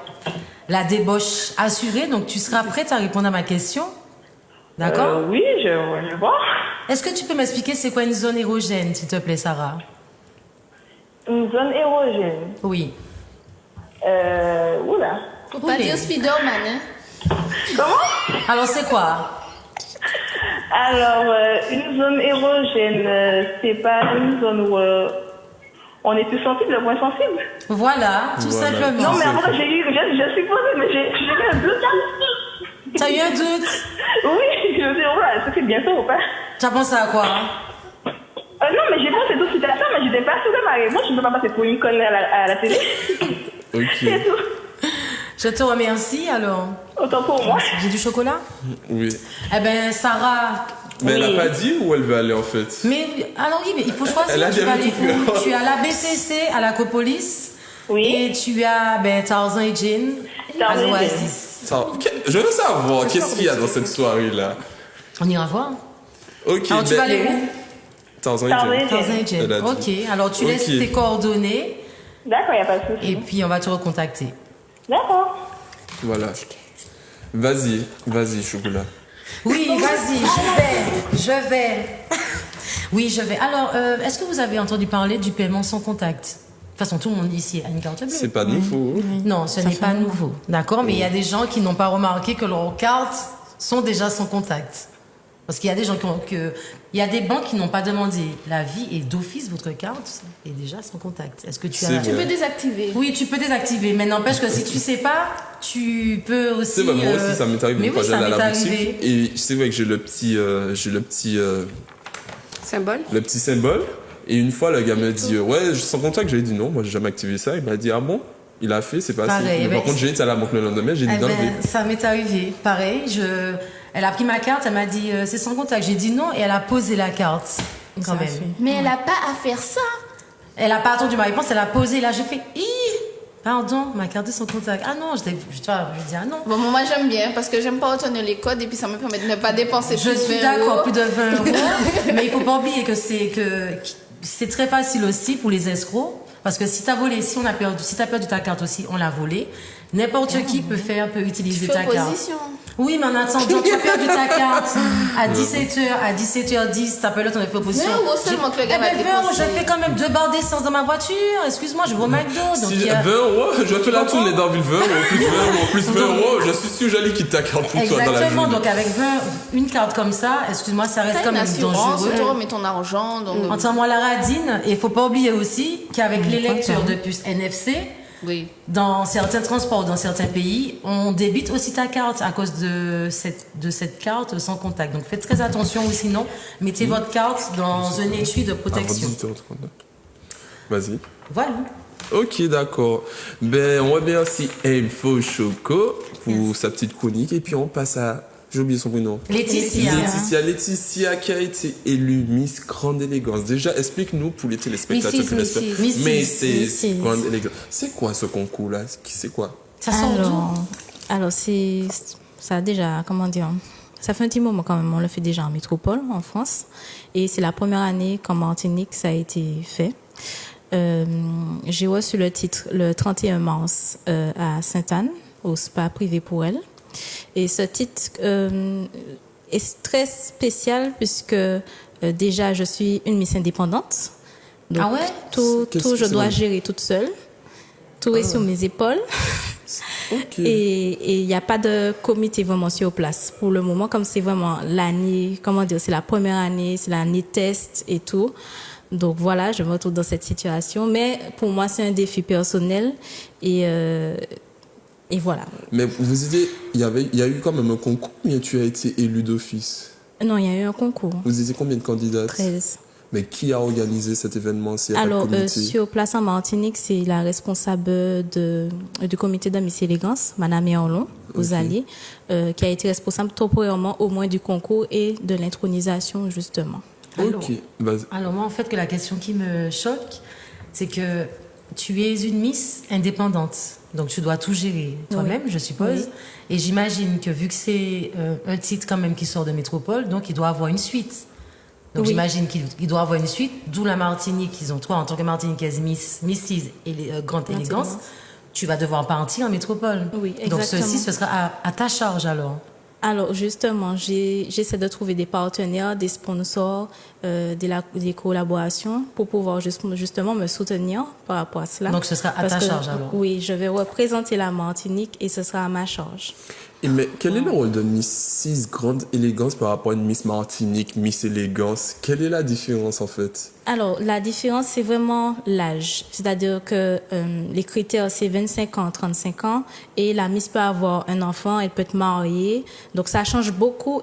la débauche assurée. Donc, tu seras prête à répondre à ma question? D'accord? Oui, je vais voir. Est-ce que tu peux m'expliquer c'est quoi une zone érogène, s'il te plaît, Sarah? Une zone érogène. Oui. Oula. Faut pas dire Spiderman, hein. Comment? Alors, c'est quoi? Alors, une zone érogène, c'est pas une zone où on est plus sensible, le point sensible. Voilà, tout Voilà. simplement. Non, mais après, je suis posée, mais j'ai eu un doute. T'as eu un doute? Oui, je me dis, voilà, est-ce que c'est bien ça ou pas? T'as pensé à quoi? Non, mais j'ai pensé tout de suite à ça, mais j'étais pas sûre de ma réponse. Je ne peux pas passer pour une conne à la télé. Ok. C'est tout. Je te remercie, alors. Autant pour moi. J'ai du chocolat? Oui. Eh ben, Sarah... Mais elle Oui. n'a pas dit où elle veut aller en fait. Mais, alors oui, mais il faut choisir. Elle a Tu vas jamais aller tout où? fait. Tu es à la BCC, à l'Aquapolis. Oui. Et tu as Tarzan et Jane à Tarzan et l'Oasis. Je veux savoir, qu'est-ce qu'il y a dans cette soirée-là? On ira voir. Ok, Alors, tu vas aller où? Tarzan et Tarzan Jane. et Tarzan et Elle a Jane. dit. Ok, alors tu laisses Ok. tes coordonnées D'accord, il n'y a pas de souci. et puis on va te recontacter. D'accord. Voilà. Vas-y, Chocolat. Oui, vas-y, je vais. Oui, je vais. Alors, est-ce que vous avez entendu parler du paiement sans contact? De toute façon, tout le monde ici a une carte bleue. C'est pas nouveau. Non, ce n'est pas nouveau. D'accord, mais il y a des gens qui n'ont pas remarqué que leurs cartes sont déjà sans contact. Parce qu'il y a des gens il y a des banques qui n'ont pas demandé l'avis et d'office votre carte est déjà sans contact. Est-ce que tu C'est as... vrai. Tu peux désactiver. Oui, tu peux désactiver, mais n'empêche que si tu sais pas, tu peux aussi... C'est vrai, moi aussi, ça m'est arrivé mais une fois oui, j'allais ça à la m'est boutique. arrivé. Et c'est vrai que j'ai le petit symbole. Et une fois, le gars me dit, ouais, sans contact, j'ai dit non, moi j'ai jamais activé ça. Il m'a dit, ah bon? Il a fait, c'est pas assez. Pareil, Mais par ben, contre, j'ai été à la banque le lendemain, j'ai dit Eh d'enlever. ben, ça m'est arrivé. Pareil, elle a pris ma carte, elle m'a dit c'est sans contact. J'ai dit non et elle a posé la carte quand même. Mais elle n'a pas à faire ça. Elle a pas attendu ma réponse, elle a posé. Là, j'ai fait pardon, ma carte est sans contact. Ah non, je dis ah non. Bon, moi j'aime bien parce que j'aime pas retenir les codes et puis ça me permet de ne pas dépenser Je plus de suis 20 d'accord, euros. plus de 20 euros. Mais il faut pas oublier que c'est très facile aussi pour les escrocs. Parce que si t'as perdu ta carte aussi, on l'a volée. N'importe qui peut utiliser Tu fais ta carte. opposition. Oui, mais en attendant, tu as perdu ta carte à 17h, à 17h10, t'appelles ton opposition. 20 euros seulement que le gars va 20 euros, dépenser. je fais quand même 2 barres d'essence dans ma voiture. Excuse-moi, je vais au McDo. Donc Si il y a- 20 euros, je vais te la tourner dans ville 20 euros, plus 20 euros, plus 20 euros, je suis sûr que j'allais quitter ta carte pour toi dans la Exactement, ville. donc avec une carte comme ça, excuse-moi, ça reste T'as quand une même assurance, dangereux. tu remets ton argent. Donc, Entièrement la radine. Et il faut pas oublier aussi qu'avec les lecteurs de puces NFC, Oui. Dans certains transports, dans certains pays, on débite aussi ta carte à cause de cette carte sans contact. Donc faites très attention ou sinon, mettez votre carte dans un étui de protection. Avant 18h39. Vas-y. Voilà. Ok, d'accord. Ben, on remercie Info Choco pour sa petite chronique et puis on passe à... J'ai oublié son prénom. Laetitia qui a été élue Miss Grande Élégance. Déjà, explique-nous pour les téléspectateurs. Miss Grande Élégance. C'est quoi ce concours-là? C'est quoi? Ça sort d'où? Alors, ça a déjà, comment dire, ça fait un petit moment quand même, on le fait déjà en métropole, en France. Et c'est la première année qu'en Martinique, ça a été fait. J'ai reçu le titre le 31 mars à Sainte-Anne, au spa privé pour elle. Et ce titre est très spécial puisque déjà je suis une Miss indépendante. Donc, ah ouais? Tout je dois gérer toute seule. Tout est sur mes épaules. Okay. Et il n'y a pas de comité vraiment sur place. Pour le moment, comme c'est vraiment l'année, comment dire, c'est la première année, c'est l'année test et tout. Donc voilà, je me retrouve dans cette situation. Mais pour moi, c'est un défi personnel et voilà. Mais il y a eu quand même un concours, mais tu as été élue d'office? Non, il y a eu un concours. Vous étiez combien de candidates? 13. Mais qui a organisé cet événement? Alors, sur place en Martinique, c'est la responsable du comité de Miss Élégance, Madame Erlon, Ouzali, qui a été responsable temporairement au moins du concours et de l'intronisation, justement. Alors moi, en fait, que la question qui me choque, c'est que tu es une Miss indépendante. Donc, tu dois tout gérer toi-même, je suppose. Oui. Et j'imagine que vu que c'est un titre quand même qui sort de métropole, donc il doit avoir une suite. Donc, j'imagine qu'il doit avoir une suite, d'où la Martinique. Ils ont toi, en tant que Martiniquaise, Misses et Grande Élégance, tu vas devoir partir en métropole. Oui, exactement. Donc, ceci, ce sera à ta charge alors. Alors, justement, j'essaie de trouver des partenaires, des sponsors, des collaborations pour pouvoir justement me soutenir par rapport à cela. Donc, ce sera à ta charge alors? Oui, je vais représenter la Martinique et ce sera à ma charge. Mais quel est le rôle de Miss Grande Élégance par rapport à une Miss Martinique, Miss Élégance? Quelle est la différence en fait? Alors, la différence, c'est vraiment l'âge. C'est-à-dire que les critères, c'est 25 ans, 35 ans. Et la Miss peut avoir un enfant, elle peut être mariée. Donc, ça change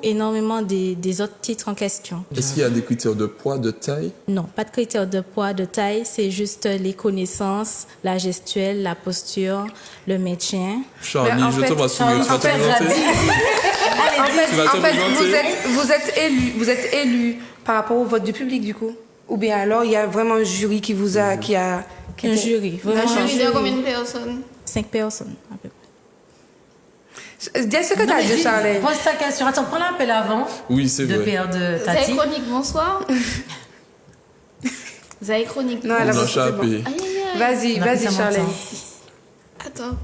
énormément des autres titres en question. Est-ce qu'il y a des critères de poids, de taille? Non, pas de critères de poids, de taille. C'est juste les connaissances, la gestuelle, la posture, le maintien. Charlie, je te vois sourire. Tu vas te présenter? En fait, vous êtes élu par rapport au vote du public, du coup? Ou bien alors, il y a vraiment un jury qui vous a... Un jury. Vraiment un jury de combien de personnes? 5 personnes, à peu près. Dis ce que tu as dit, Charlie. Pose ta question. Attends, prends l'appel avant. Oui, c'est vrai. De père de Tati. Zay Chronique, bonsoir. Zay Chronique. Non, elle a échappé. Vas-y, Charlie. Attends.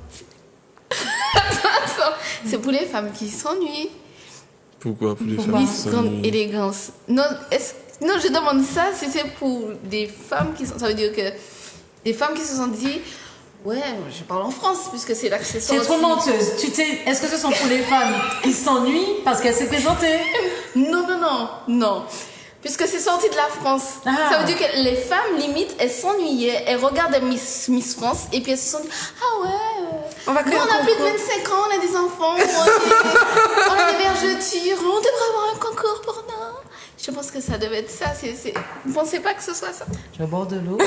C'est pour les femmes qui s'ennuient. Pourquoi pour les femmes qui s'ennuient? Miss Grande Élégance. Non, je demande ça si c'est pour des femmes qui sont... Ça veut dire que des femmes qui se sont dit... Ouais, je parle en France, puisque c'est là que c'est sorti. C'est trop menteuse. Est-ce que ce sont pour les femmes qui s'ennuient parce qu'elles s'est présentée? Non. Puisque c'est sorti de la France. Ça veut dire que les femmes, limite, elles s'ennuyaient. Elles regardaient Miss France et puis elles se sont dit... Ah ouais... On a plus de 25 ans, on a des enfants, on a des vergetures, on devrait avoir un concours pour nous. Je pense que ça devait être ça. Vous ne pensez pas que ce soit ça? Je bois de l'eau.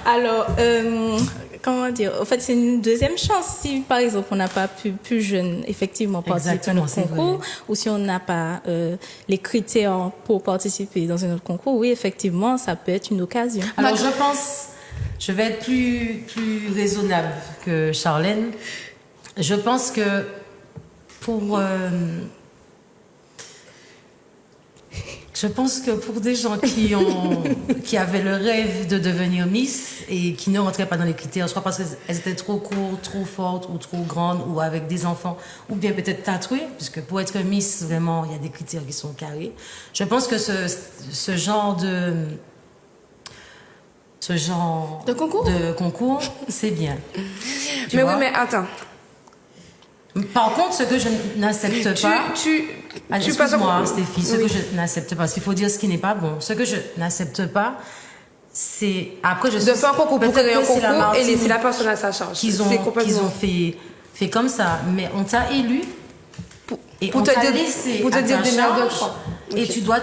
Alors, comment dire? En fait, c'est une deuxième chance. Si, par exemple, on n'a pas plus jeune, effectivement, participer à notre concours, ou si on n'a pas les critères pour participer dans un autre concours, oui, effectivement, ça peut être une occasion. Alors, je pense... Je vais être plus raisonnable que Charlène. Je pense que pour des gens qui avaient le rêve de devenir Miss et qui ne rentraient pas dans les critères, soit parce qu'elles étaient trop courtes, trop fortes ou trop grandes ou avec des enfants, ou bien peut-être tatouées, puisque pour être Miss, vraiment, il y a des critères qui sont carrés. Je pense que ce genre de concours, c'est bien. Mais oui, mais attends. Par contre, ce que je n'accepte pas... Excuse-moi, Stéphie, ce que je n'accepte pas, parce qu'il faut dire ce qui n'est pas bon. Ce que je n'accepte pas, c'est après je De faire un concours pour créer un concours et laisser la Martinique personne à sa charge. qu'ils ont fait comme ça, mais on t'a élu et pour on te t'a dire- laissé pour te à dire ta des merdes de charge. quoi. Et Ok. tu dois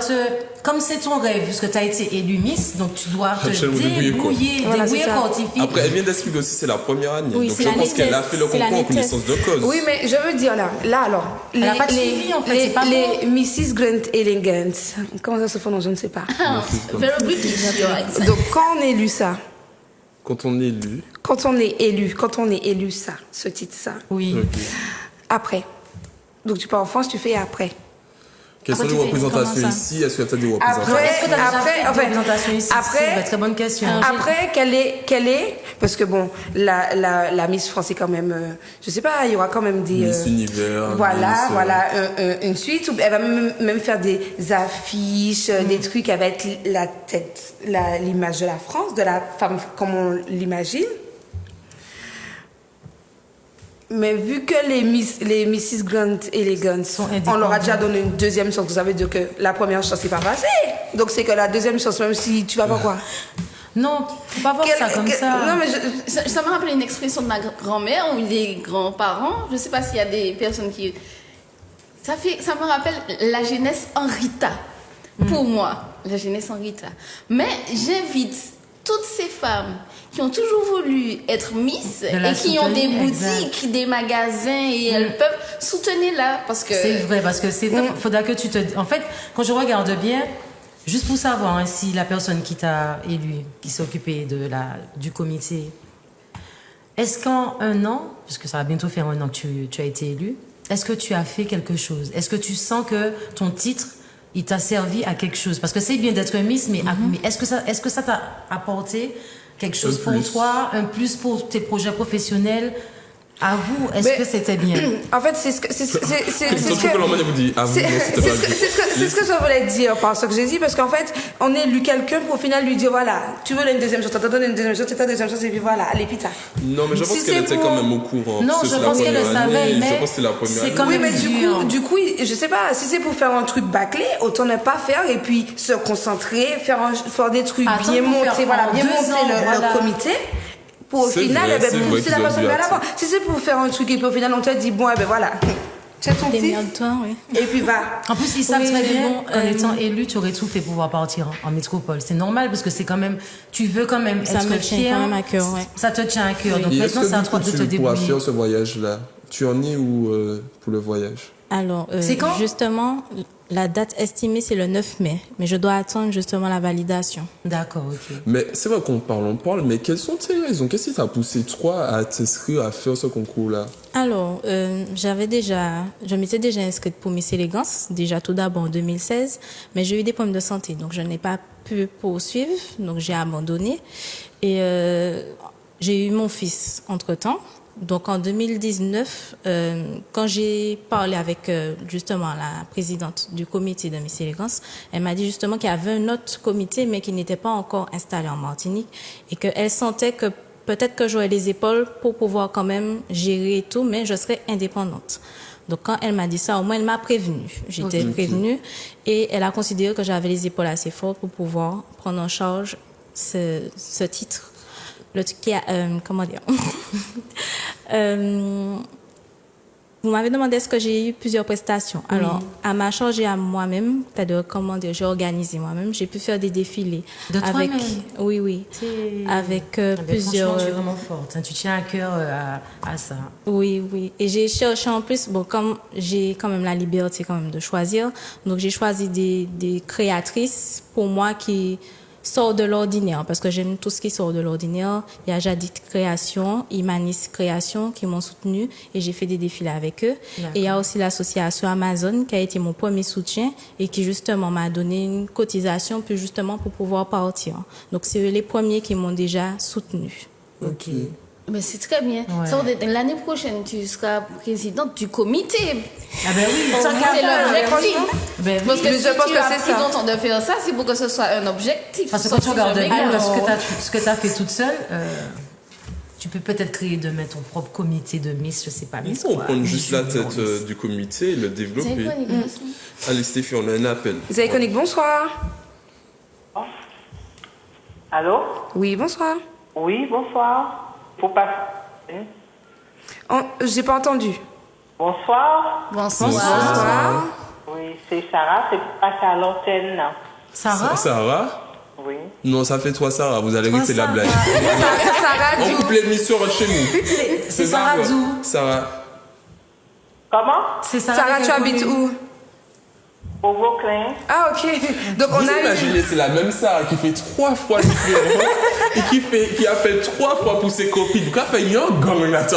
comme c'est ton rêve, puisque tu as été élu Miss, donc tu dois te Rachel, vous débrouillez, quoi. Voilà, c'est débrouiller ça. pour t'y faire. Après, elle vient d'expliquer aussi, c'est la première année. Oui, donc c'est je l'année pense qu'elle a test. fait le C'est concours en l'année connaissance de cause. Oui, mais je veux dire là alors, Elle a pas de suivi, en fait, c'est pas les Mrs. Grant Elegant, comment ça se prononce, je ne sais pas. Very British, your accent. Donc quand on élu ça, Quand on est élu. quand on est élu ça, ce titre ça, Oui. Ok. après. Donc tu pars en France, tu fais après. Quelles sont Après, les tu fais représentations comment ça ici? Est-ce que tu as des représentations? Après, Est-ce que tu as déjà après, fait en une fait, représentation ici? après- C'est une très bonne question. Après, quelle est, parce que bon, la Miss France est quand même, je sais pas, il y aura quand même des, Miss Univers. voilà, Miss, voilà, une suite où elle va même faire des affiches, des trucs avec la tête, l'image de la France, de la femme comme on l'imagine. Mais vu que les Mrs. Grant Elegant, Sont on leur a indépendantes. déjà donné une deuxième chance, ça veut dire que la première chance n'est pas passée. Donc c'est que la deuxième chance, même si tu vas pas quoi. Non, faut pas voir ça comme ça. Non, mais Ça m'a rappelé une expression de ma grand-mère ou des grands-parents. Je ne sais pas s'il y a des personnes qui... Ça me rappelle la jeunesse en Rita. Pour moi, la jeunesse en Rita. Mais j'invite toutes ces femmes qui ont toujours voulu être Miss De la et qui ont des soutenir, boutiques, des magasins et elles peuvent soutenir là parce que... C'est vrai, parce que c'est vrai, faudra que tu te... En fait, quand je regarde bien, juste pour savoir hein, si la personne qui t'a élu, qui s'est occupée du comité, est-ce qu'en un an, parce que ça va bientôt faire un an que tu as été élu, est-ce que tu as fait quelque chose? Est-ce que tu sens que ton titre, il t'a servi à quelque chose? Parce que c'est bien d'être Miss, mais est-ce que ça t'a apporté quelque chose pour plus. toi, un plus pour tes projets professionnels? À vous, est-ce Mais- que c'était bien? en fait, c'est ce que Surtout que l'homme vous dit, ah vous, c'est non, c'était pas juste. c'est ce que je voulais dire par ce que j'ai dit, parce qu'en fait, on élu quelqu'un pour au final lui dire voilà, tu veux une deuxième chance, t'as donné une deuxième chance, t'as une deuxième chance, et puis voilà, allez, pita. Non, mais je pense Si qu'elle c'est était pour- quand même au courant. Non, parce que je c'est la pense qu'elle le première savait, année, mais je pense que c'est la première c'est année. quand Oui, même mais dur. du coup, je sais pas, si c'est pour faire un truc bâclé, autant ne pas faire et puis se concentrer, faire des trucs Attends, bien pour faire monter, voilà, en bien 2 monter ans, le voilà. comité. Pour au C'est final, vrai, eh ben, c'est vrai pousser la qu'ils ont personne dû vers l'avant. attendre. Si c'est pour faire un truc et puis au final, on te dit, bon, eh ben voilà, c'est ton petit, Démerde-toi, oui. et puis va. En plus, ils savent Oui, très mais bien bon, qu'en étant élu, tu aurais tout fait pour pouvoir partir en métropole. C'est normal parce que c'est quand même, tu veux quand même Ça être me tient fier. quand même à cœur, ouais. Ça te tient à cœur. Donc Et est-ce maintenant, que c'est à du toi coup, de te tu pourras débrouiller. faire ce voyage-là? Tu en es où pour le voyage? Alors, C'est quand? justement, la date estimée, c'est le 9 mai. Mais je dois attendre justement la validation. D'accord, ok. Mais c'est vrai qu'on parle, mais quelles sont tes raisons? Qu'est-ce qui t'a poussé, toi, à t'inscrire à faire ce concours-là? Alors, je m'étais déjà inscrite pour Miss Élégance, déjà tout d'abord en 2016, mais j'ai eu des problèmes de santé, donc je n'ai pas pu poursuivre, donc j'ai abandonné. Et j'ai eu mon fils entre-temps. Donc en 2019, quand j'ai parlé avec justement la présidente du comité de Miss Élégance, elle m'a dit justement qu'il y avait un autre comité, mais qui n'était pas encore installé en Martinique, et qu'elle sentait que peut-être que j'aurais les épaules pour pouvoir quand même gérer et tout, mais je serais indépendante. Donc quand elle m'a dit ça, au moins elle m'a prévenue. J'étais prévenue et elle a considéré que j'avais les épaules assez fortes pour pouvoir prendre en charge ce titre. Le truc qui a, comment dire Vous m'avez demandé est-ce que j'ai eu plusieurs prestations. Alors, à ma charge et à moi-même, c'est-à-dire, comment dire, j'ai organisé moi-même. J'ai pu faire des défilés. De avec, toi-même? Oui. Avec plusieurs... Franchement, tu es vraiment forte. Hein. Tu tiens à cœur à ça. Oui. Et j'ai cherché en plus, bon, comme j'ai quand même la liberté quand même de choisir, donc j'ai choisi des créatrices pour moi qui sortent de l'ordinaire, parce que j'aime tout ce qui sort de l'ordinaire. Il y a Jadith Création, Imanis Création qui m'ont soutenue et j'ai fait des défilés avec eux. Et il y a aussi l'association Amazon qui a été mon premier soutien et qui justement m'a donné une cotisation puis justement pour pouvoir partir. Donc c'est eux les premiers qui m'ont déjà soutenue. Ok. Mais c'est très bien. Ouais. Ça veut dire, l'année prochaine, tu seras présidente du comité. Ah ben oui, C'est l'objectif. Ben oui. Parce que Mais si je pense tu que as c'est pris ça. ton temps de faire ça, c'est pour que ce soit un objectif. Parce que quand tu regardes bien Alors, ce que tu as fait toute seule, tu peux peut-être créer demain ton propre comité de Miss, je sais pas, Il Miss faut quoi. prendre juste la Miss tête Miss. du comité et le c'est développer. quoi, Nicolas? Allez, Stéphie, on a un appel. Zaïconique, bonsoir. Allô? Oui, bonsoir. Oui, bonsoir. Faut passer. J'ai pas entendu. Bonsoir. Bonsoir. Oui, c'est Sarah, c'est pour passer à l'antenne. Sarah? Oui. Non, ça fait toi Sarah, vous allez rester la blague. Sarah On coupe l'émission chez nous. C'est Sarah d'où? Sarah. Comment? C'est Sarah, tu habites où? Au Vauclin. Ah, ok. Donc, Vous imaginez, c'est la même Sarah qui fait 3 fois le différent et qui appelle 3 fois pour ses copines. Donc, elle fait young gang la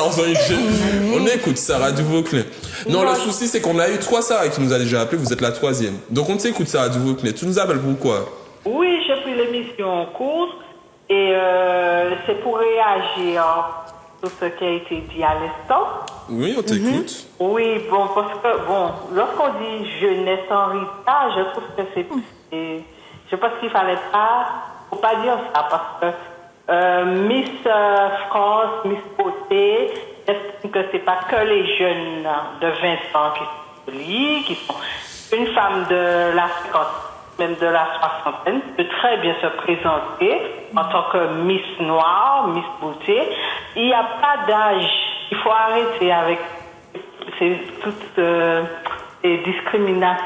On écoute Sarah du Vauclin. Non, le souci, c'est qu'on a eu 3 Sarah qui nous a déjà appelé. Vous êtes la 3e. Donc, on t'écoute Sarah du Vauclin. Tu nous appelles pourquoi? Oui, j'ai pris l'émission en cours et c'est pour réagir sur ce qui a été dit à l'instant. Oui, on t'écoute. Oui, bon, parce que, bon, lorsqu'on dit jeunesse en Rita, je trouve que je pense qu'il fallait faut pas dire ça, parce que Miss France, Miss Beauté, j'estime que c'est pas que les jeunes de 20 ans qui sont jolies, qui sont une femme de la 50, même de la 60aine, peut très bien se présenter en tant que Miss Noire, Miss Beauté. Il n'y a pas d'âge. Il faut arrêter avec toutes ces discriminations.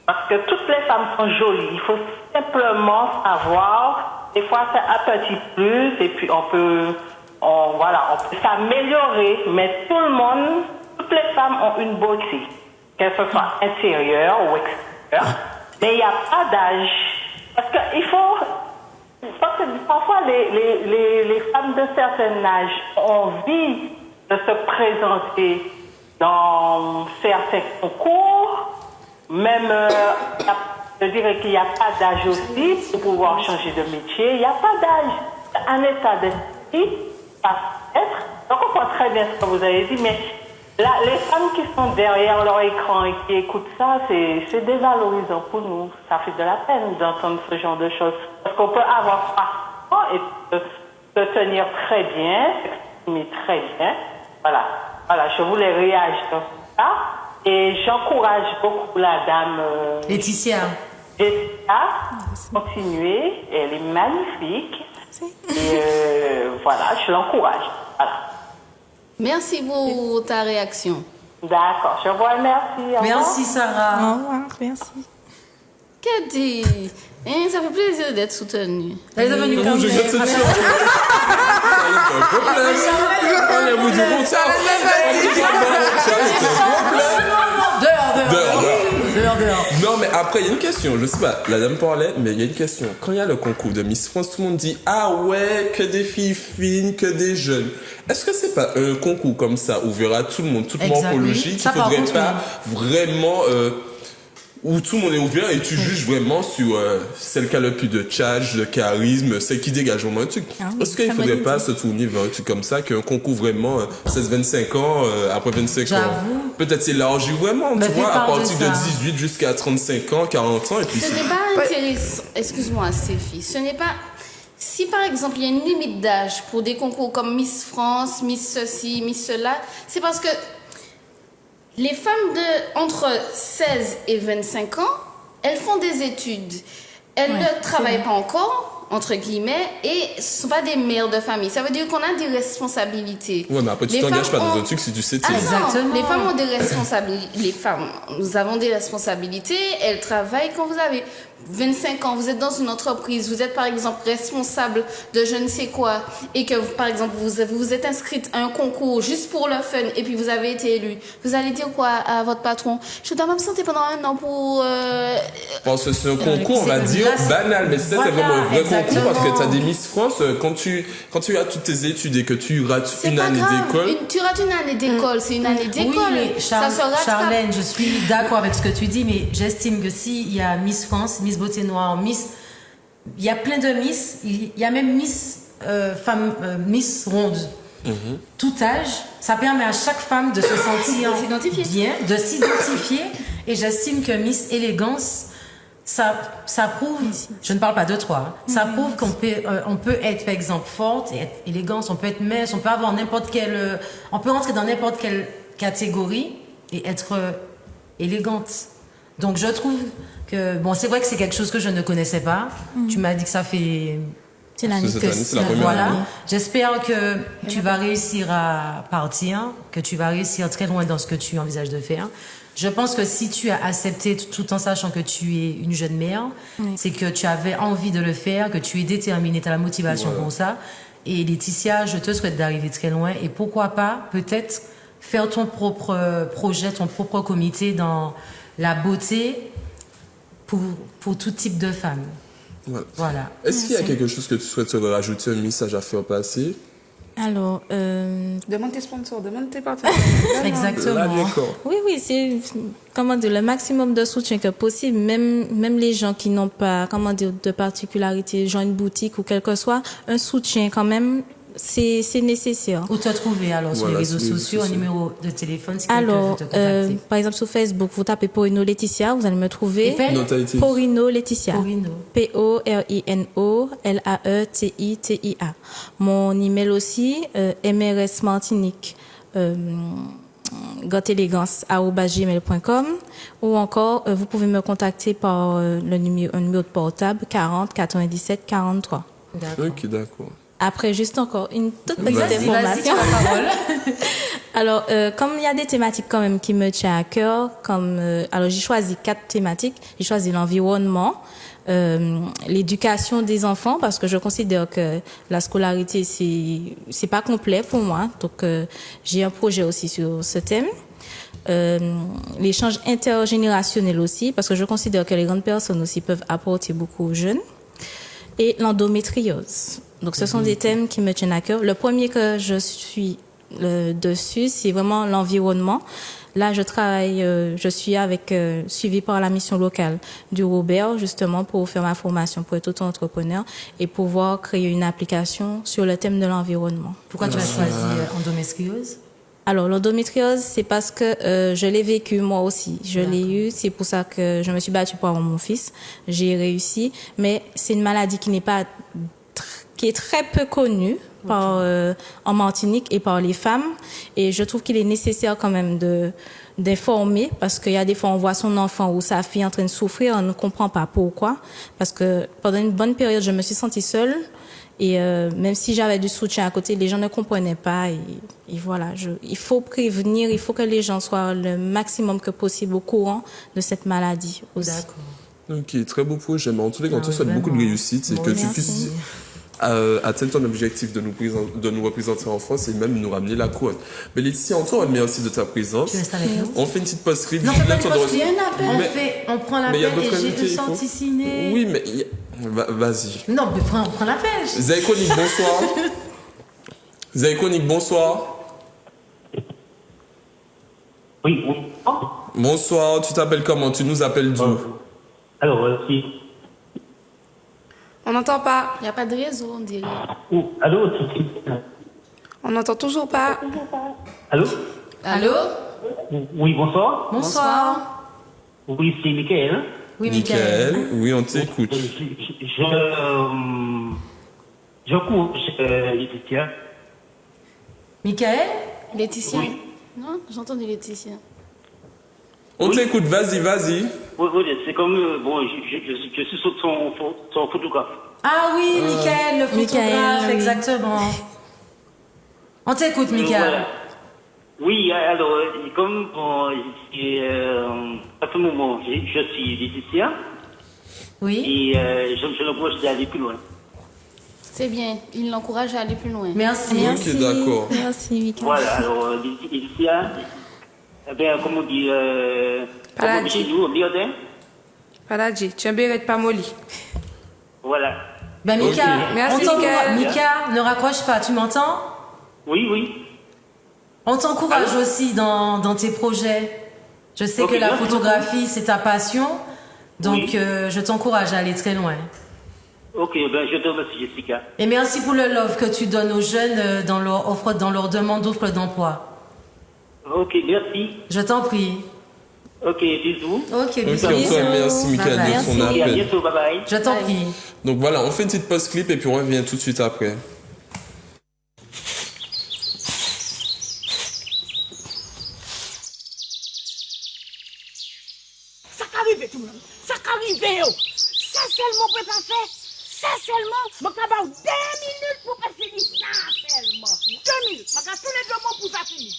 Parce que toutes les femmes sont jolies. Il faut simplement savoir, des fois c'est un petit plus, et puis on peut s'améliorer. Mais tout le monde, toutes les femmes ont une beauté, qu'elles ce soit intérieure ou extérieure. Mais il n'y a pas d'âge. Parce que parfois les femmes de certain âge ont envie de se présenter dans certains concours. Même, je dirais qu'il n'y a pas d'âge aussi pour pouvoir changer de métier. Il n'y a pas d'âge. Un état d'esprit, peut-être. Donc on comprend très bien ce que vous avez dit, mais les femmes qui sont derrière leur écran et qui écoutent ça, c'est dévalorisant pour nous. Ça fait de la peine d'entendre ce genre de choses. Parce qu'on peut avoir facilement et se tenir très bien, s'exprimer très bien. Voilà, je voulais réagir sur ça. Et j'encourage beaucoup la dame Laetitia. Continuer. Elle est magnifique. Et voilà, je l'encourage. Voilà. Merci pour ta réaction. D'accord, je vous remercie. Merci Sarah. Au revoir, merci. Qu'est-ce dit? Ça fait plaisir d'être soutenue. Elle est devenue comme je regrette cette chose. Dehors. Non, mais après, il y a une question. Je sais pas, la dame parlait, mais il y a une question. Quand il y a le concours de Miss France, tout le monde dit ah ouais, que des filles fines, que des jeunes. Est-ce que c'est pas un concours comme ça ouvert à tout le monde, toute morphologie, qu'il faudrait pas vraiment où tout le monde est ouvert et tu juges vraiment sur celle qui a le plus de charge, de charisme, celle qui dégage vraiment un truc. Est-ce qu'il ne faudrait pas se tourner vers un truc comme ça, qu'un concours vraiment 16-25 ans, après 25 ans, peut-être s'élargir vraiment, tu vois, à partir de 18 jusqu'à 35 ans, 40 ans, et puis ce n'est pas intéressant. Excuse-moi, Stéphie. Ce n'est pas... Si par exemple il y a une limite d'âge pour des concours comme Miss France, Miss ceci, Miss cela, c'est parce que les femmes entre 16 et 25 ans, elles font des études. Elles ne travaillent pas encore, entre guillemets, et ce ne sont pas des mères de famille. Ça veut dire qu'on a des responsabilités. Ouais, mais après, tu t'engages pas dans un truc si tu sais. Exactement. Les femmes ont des responsabilités. Nous avons des responsabilités. Elles travaillent quand vous avez 25 ans, vous êtes dans une entreprise, vous êtes par exemple responsable de je ne sais quoi, et que par exemple vous êtes inscrite à un concours juste pour le fun, et puis vous avez été élu. Vous allez dire quoi à votre patron? Je dois m'absenter pendant 1 an pour... Parce que c'est un concours, on va dire, banal, mais c'est vraiment un vrai concours, parce que tu as des Miss France, quand tu as toutes tes études et que tu rates une année d'école... Tu rates une année d'école, c'est une année d'école. Oui, mais Charlène, je suis d'accord avec ce que tu dis, mais j'estime que s'il y a Miss France, Miss Beauté Noire, Miss... Il y a plein de Miss, il y a même Miss Miss Ronde. Tout âge, ça permet à chaque femme de se sentir bien, de s'identifier. Et j'estime que Miss Élégance, ça prouve, je ne parle pas de toi, ça prouve qu'on peut être, par exemple, forte et être élégante, on peut être mince, on peut avoir on peut entrer dans n'importe quelle catégorie et être élégante. Donc je trouve que, bon, c'est vrai que c'est quelque chose que je ne connaissais pas. Tu m'as dit que ça fait C'est l'année Cette que année, c'est la première Voilà. année. J'espère que tu vas réussir à partir, que tu vas réussir très loin dans ce que tu envisages de faire. Je pense que si tu as accepté tout en sachant que tu es une jeune mère, c'est que tu avais envie de le faire, que tu es déterminée, tu as la motivation pour ça. Et Laetitia, je te souhaite d'arriver très loin et pourquoi pas peut-être faire ton propre projet, ton propre comité dans la beauté pour tout type de femmes. Voilà. Est-ce qu'il y a quelque chose que tu souhaiterais rajouter, un message à faire passer? Alors, Demande tes sponsors, demande tes partenaires. Exactement. Là, d'accord. oui, c'est comment dire, le maximum de soutien que possible. Même les gens qui n'ont pas, comment dire, de particularité, genre une boutique ou quel que soit, un soutien quand même, c'est nécessaire. Où te trouver alors sur les réseaux sociaux, un numéro de téléphone si quelqu'un Alors, veut te contacter. par exemple sur Facebook, vous tapez Porino Laetitia, vous allez me trouver. Porino Laetitia. Porino. Porino Laetitia. Mon email aussi, MRS Martinique. gotelégance@gmail.com ou encore vous pouvez me contacter par un numéro de portable 40 97 43. D'accord. Ok, d'accord. Après, juste encore une toute petite Vas-y, information. tu as la parole. Alors, comme il y a des thématiques quand même qui me tiennent à cœur, alors j'ai choisi 4 thématiques. J'ai choisi l'environnement, l'éducation des enfants, parce que je considère que la scolarité c'est pas complet pour moi. Donc, j'ai un projet aussi sur ce thème. L'échange intergénérationnel aussi, parce que je considère que les grandes personnes aussi peuvent apporter beaucoup aux jeunes. Et l'endométriose. Donc, ce sont des thèmes qui me tiennent à cœur. Le premier que je suis dessus, c'est vraiment l'environnement. Là, je travaille, je suis suivie par la mission locale du Robert, justement, pour faire ma formation pour être auto-entrepreneur et pouvoir créer une application sur le thème de l'environnement. Pourquoi tu as choisi endométriose? Alors, l'endométriose, c'est parce que je l'ai vécu moi aussi. Je l'ai eu, c'est pour ça que je me suis battue pour avoir mon fils. J'ai réussi, mais c'est une maladie qui est très peu connue en Martinique et par les femmes. Et je trouve qu'il est nécessaire quand même d'informer, parce qu'il y a des fois on voit son enfant ou sa fille en train de souffrir, on ne comprend pas pourquoi. Parce que pendant une bonne période, je me suis sentie seule. Et même si j'avais du soutien à côté, les gens ne comprenaient pas. Et voilà, il faut prévenir, il faut que les gens soient le maximum que possible au courant de cette maladie aussi. D'accord. Ok, très beau projet. Mais en tous les cas, on te souhaite beaucoup de réussite et que tu puisses atteindre ton objectif de nous représenter en France et même nous ramener la couronne. Mais Laetitia, encore merci de ta présence. Tu restes avec nous? On fait une petite pause clip. Non, on fait pas une pause clip. On prend l'appel et j'ai le sorti-ciné. Oui, mais vas-y. Non, mais prends l'appel. Zaïkonik, bonsoir. Zaïkonik, bonsoir. Oui. Bonsoir, tu t'appelles comment? Tu nous appelles d'où? Alors, si. On n'entend pas. Il n'y a pas de réseau, on dirait. Allô? On n'entend toujours pas. Allô? Allô? Oui, bonsoir. Bonsoir. Oui, c'est Michael. Oui, Michael. Oui, on t'écoute. Je cours Laetitia. Michael? Laetitia? Non, j'entendais Laetitia. On t'écoute, vas-y. Oui, c'est comme, je suis son photographe. Ah oui, Michael, le photographe, exactement. On t'écoute, Michael. Voilà. Oui, alors, comme à ce moment, je suis Laetitia. Oui. Et je l'encourage d'aller plus loin. C'est bien, il l'encourage à aller plus loin. Merci. Ok, d'accord. Merci, Michael. Voilà, alors, Laetitia, comme on dit, Paladji. chez nous, au Biodin. Paladji, tu es un béret de Pamoli. Voilà. Ben, Mika, Merci, Michael. Mika, ne raccroche pas, tu m'entends? Oui. On t'encourage aussi dans tes projets. Je sais que la photographie, c'est ta passion. Donc, je t'encourage à aller très loin. Ok, je te remercie, Jessica. Et merci pour le love que tu donnes aux jeunes dans leur demande d'offres d'emploi. Ok, merci. Je t'en prie. Ok, bisous. Ok, bisous. Merci, Michael, de ton appel. À bientôt, bye bye. Je t'en prie. Donc voilà, on fait une petite pause clip et puis on revient tout de suite après. Ça qu'arrive tout le monde. Ça qu'arrive. Ça seulement peut pas faire. ça seulement. Mon cabas 2 minutes pour passer du ça seulement. 2 minutes. Regarde tous les 2 mots pour ça finir.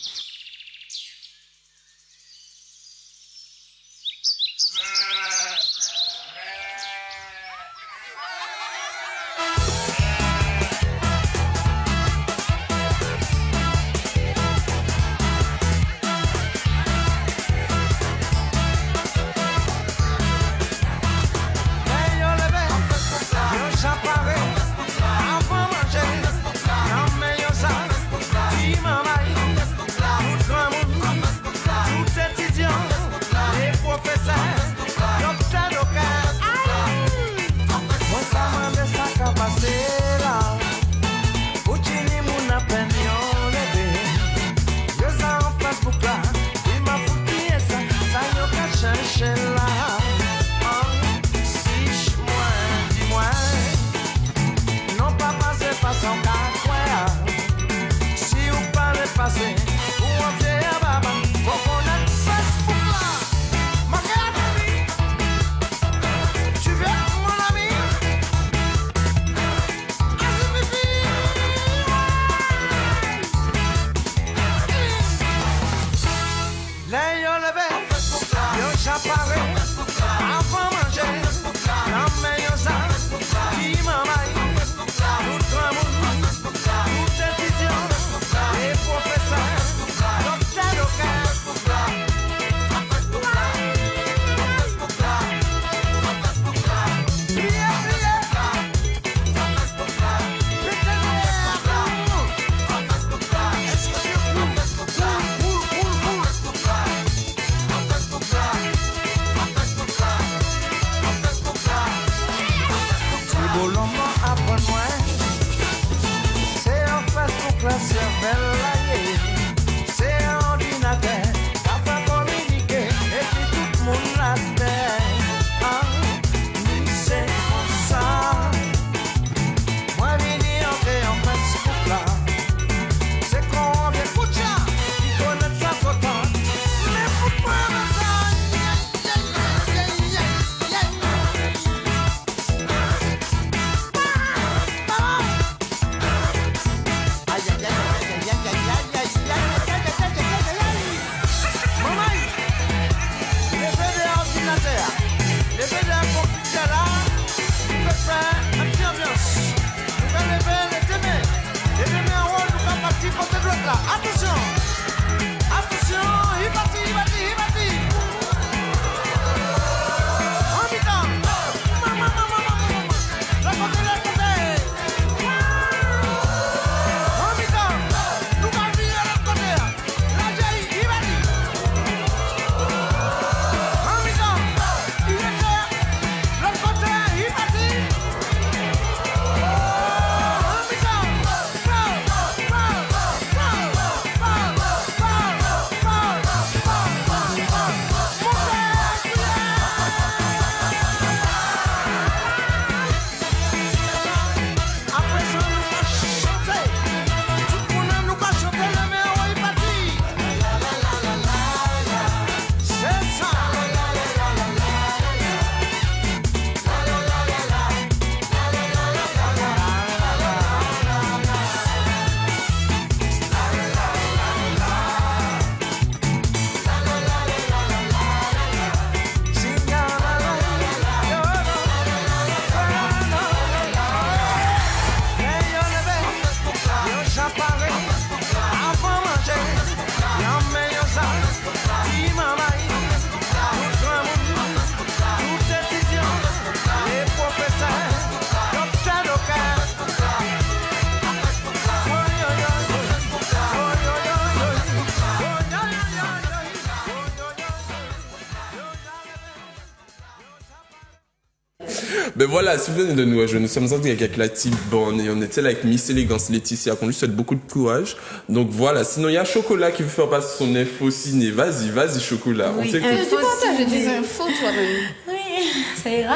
Ben voilà, si vous venez de nous rejoindre, nous sommes en direct avec la team Born et on était là avec Miss Élégance Laetitia, qu'on lui souhaite beaucoup de courage. Donc voilà, sinon il y a Chocolat qui veut faire passer son info ciné. Vas-y Chocolat, oui, on t'écoute. Tu partages des infos toi-même. Oui, ça ira.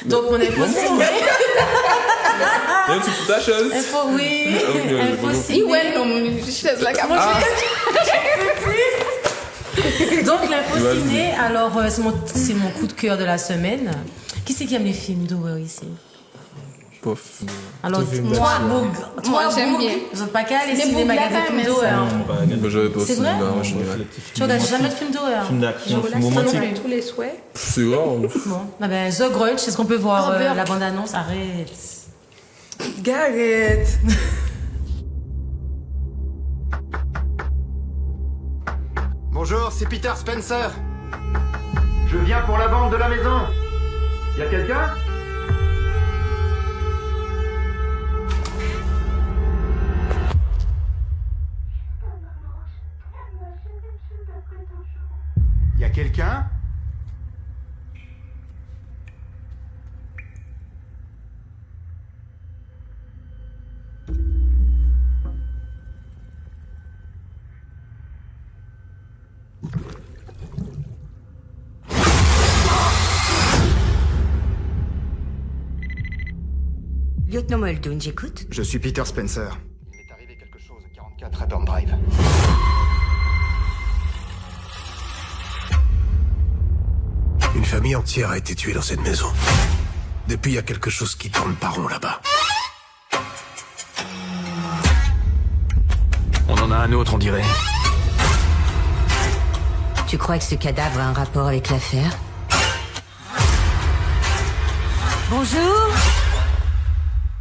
Donc mon info ciné. Non, tu fous ta chose. Info, oui. Info ciné. Ouais, non, je suis la caméra. Donc l'info ciné, alors c'est mon coup de cœur de la semaine. Qui c'est qui aime les films d'horreur ici? pof. Alors, moi, j'aime bien. Vous n'êtes pas qu'à aller cinéma, regarder des films d'horreur. J'avais pas au cinéma en général. Tu regardes jamais de films d'horreur? Film d'action, film romantique. Tous les souhaits. C'est rare. Bon. The Grudge, est-ce qu'on peut voir la bande-annonce? Arrête. Gareth. Bonjour, c'est Peter Spencer. Je viens pour la vente de la maison. Y a quelqu'un? Y a quelqu'un? Lieutenant Muldoon, j'écoute. Je suis Peter Spencer. Il m'est arrivé quelque chose à 44 Aburn Drive. Une famille entière a été tuée dans cette maison. Depuis, il y a quelque chose qui tourne pas rond là-bas. On en a un autre, on dirait. Tu crois que ce cadavre a un rapport avec l'affaire? Bonjour.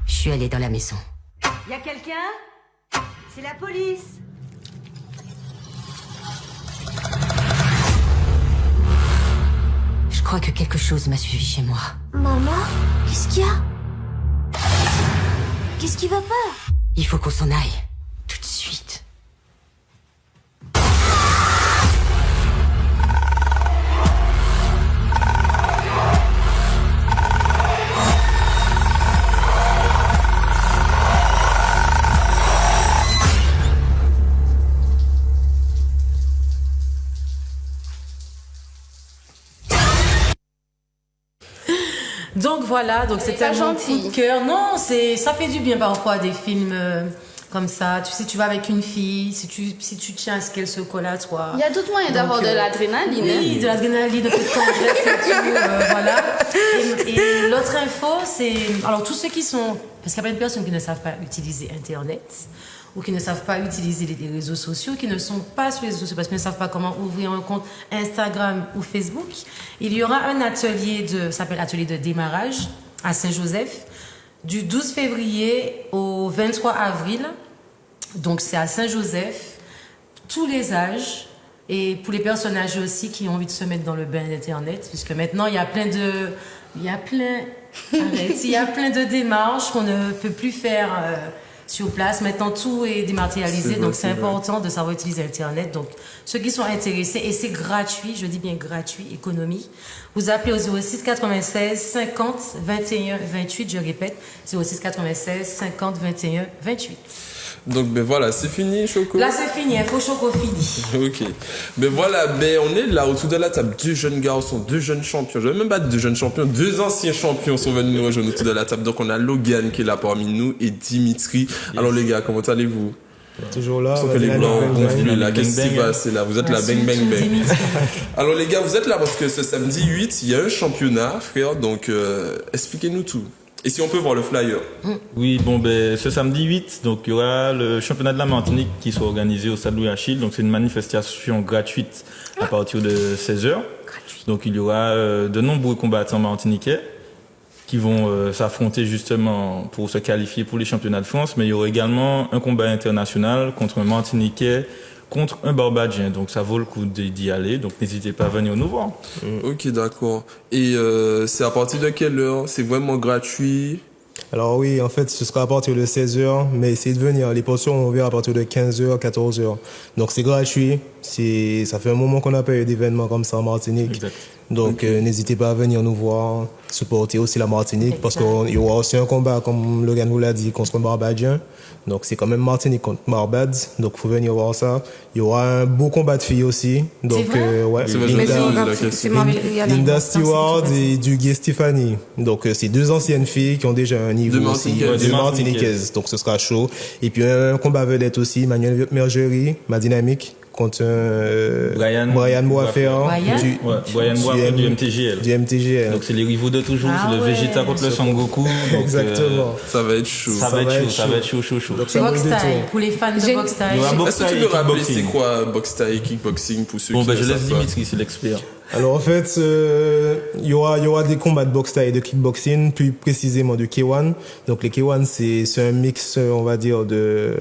Je suis allée dans la maison. Y a quelqu'un? C'est la police. Je crois que quelque chose m'a suivi chez moi. Maman, qu'est-ce qu'il y a? Qu'est-ce qui va pas? Il faut qu'on s'en aille. Tout de suite. Donc voilà, donc c'était un gentil coup de cœur. Non, ça fait du bien parfois des films comme ça. Tu sais, tu vas avec une fille, si tu tiens à ce qu'elle se colle à toi. Il y a d'autres moyens d'avoir de l'adrénaline. Oui, de l'adrénaline, de tendresse et tout, voilà. Et l'autre info, c'est alors tous ceux qui sont, parce qu'il y a plein de personnes qui ne savent pas utiliser Internet ou qui ne savent pas utiliser les réseaux sociaux, qui ne sont pas sur les réseaux sociaux parce qu'ils ne savent pas comment ouvrir un compte Instagram ou Facebook. Il y aura un atelier ça s'appelle atelier de démarrage à Saint-Joseph du 12 février au 23 avril. Donc c'est à Saint-Joseph, tous les âges et pour les personnes âgées aussi qui ont envie de se mettre dans le bain d'Internet, puisque maintenant il y a plein de démarches qu'on ne peut plus faire sur place. Maintenant, tout est dématérialisé, donc c'est important de savoir utiliser Internet. Donc, ceux qui sont intéressés, et c'est gratuit, je dis bien gratuit, économie, vous appelez au 06 96 50 21 28, je répète, 06 96 50 21 28. Donc ben voilà, c'est fini Choco. Là c'est fini, Info Choco fini. Ok. Ben voilà, on est là autour de la table, deux jeunes garçons, deux jeunes champions. Je vais même pas deux jeunes champions, deux anciens champions sont venus nous rejoindre autour de la table. Donc on a Logan qui est là parmi nous et Dimitri. Yes. Alors les gars, comment allez-vous? Toujours là. Sauf que les blancs gonflés là, qu'est-ce qui se passe là? Vous êtes là, bang bang bang. Alors les gars, vous êtes là parce que ce samedi 8, il y a un championnat, frère. Donc expliquez-nous tout. Et si on peut voir le flyer. Oui, ce samedi 8, donc il y aura le championnat de la Martinique qui sera organisé au Stade Louis Achille. Donc c'est une manifestation gratuite à partir de 16h. Donc il y aura de nombreux combattants martiniquais qui vont s'affronter justement pour se qualifier pour les championnats de France. Mais il y aura également un combat international contre un Martiniquais, contre un Barbadien. Donc ça vaut le coup d'y aller. Donc n'hésitez pas à venir nous voir. Ok, d'accord. Et c'est à partir de quelle heure? C'est vraiment gratuit? Alors oui, en fait, ce sera à partir de 16h, mais essayez de venir. Les portions vont ouvrir à partir de 15h, 14h. Donc c'est gratuit. Ça fait un moment qu'on n'a pas eu d'événements comme ça en Martinique. Exact. Donc n'hésitez pas à venir nous voir, supporter aussi la Martinique, parce qu'il y aura aussi un combat, comme Logan vous l'a dit, contre un Barbadien. Donc c'est quand même Martinique contre Barbade, donc il faut venir voir ça. Il y aura un beau combat de filles aussi. Donc Linda Stewart et Duguay Stéphanie. Donc c'est deux anciennes filles qui ont déjà un niveau aussi, deux Martiniquaises. Donc ce sera chaud. Et puis un combat vedette aussi, Manuel Mergerie, ma dynamique, contre Brian Boisfer. Brian Boisfer du MTGL. Du MTGL. Donc c'est les rivaux de toujours, c'est le Vegeta contre le Sangoku. Donc, exactement. Ça va être chaud. Ça va être chaud. Donc c'est box style, pour les fans de box style. Est-ce que tu peux rappeler c'est quoi box style et kickboxing pour ceux qui je laisse Dimitri, c'est l'expert. Alors en fait, il y aura des combats de boxe taille et de kickboxing, plus précisément de K1. Donc les K1 c'est un mix, on va dire, de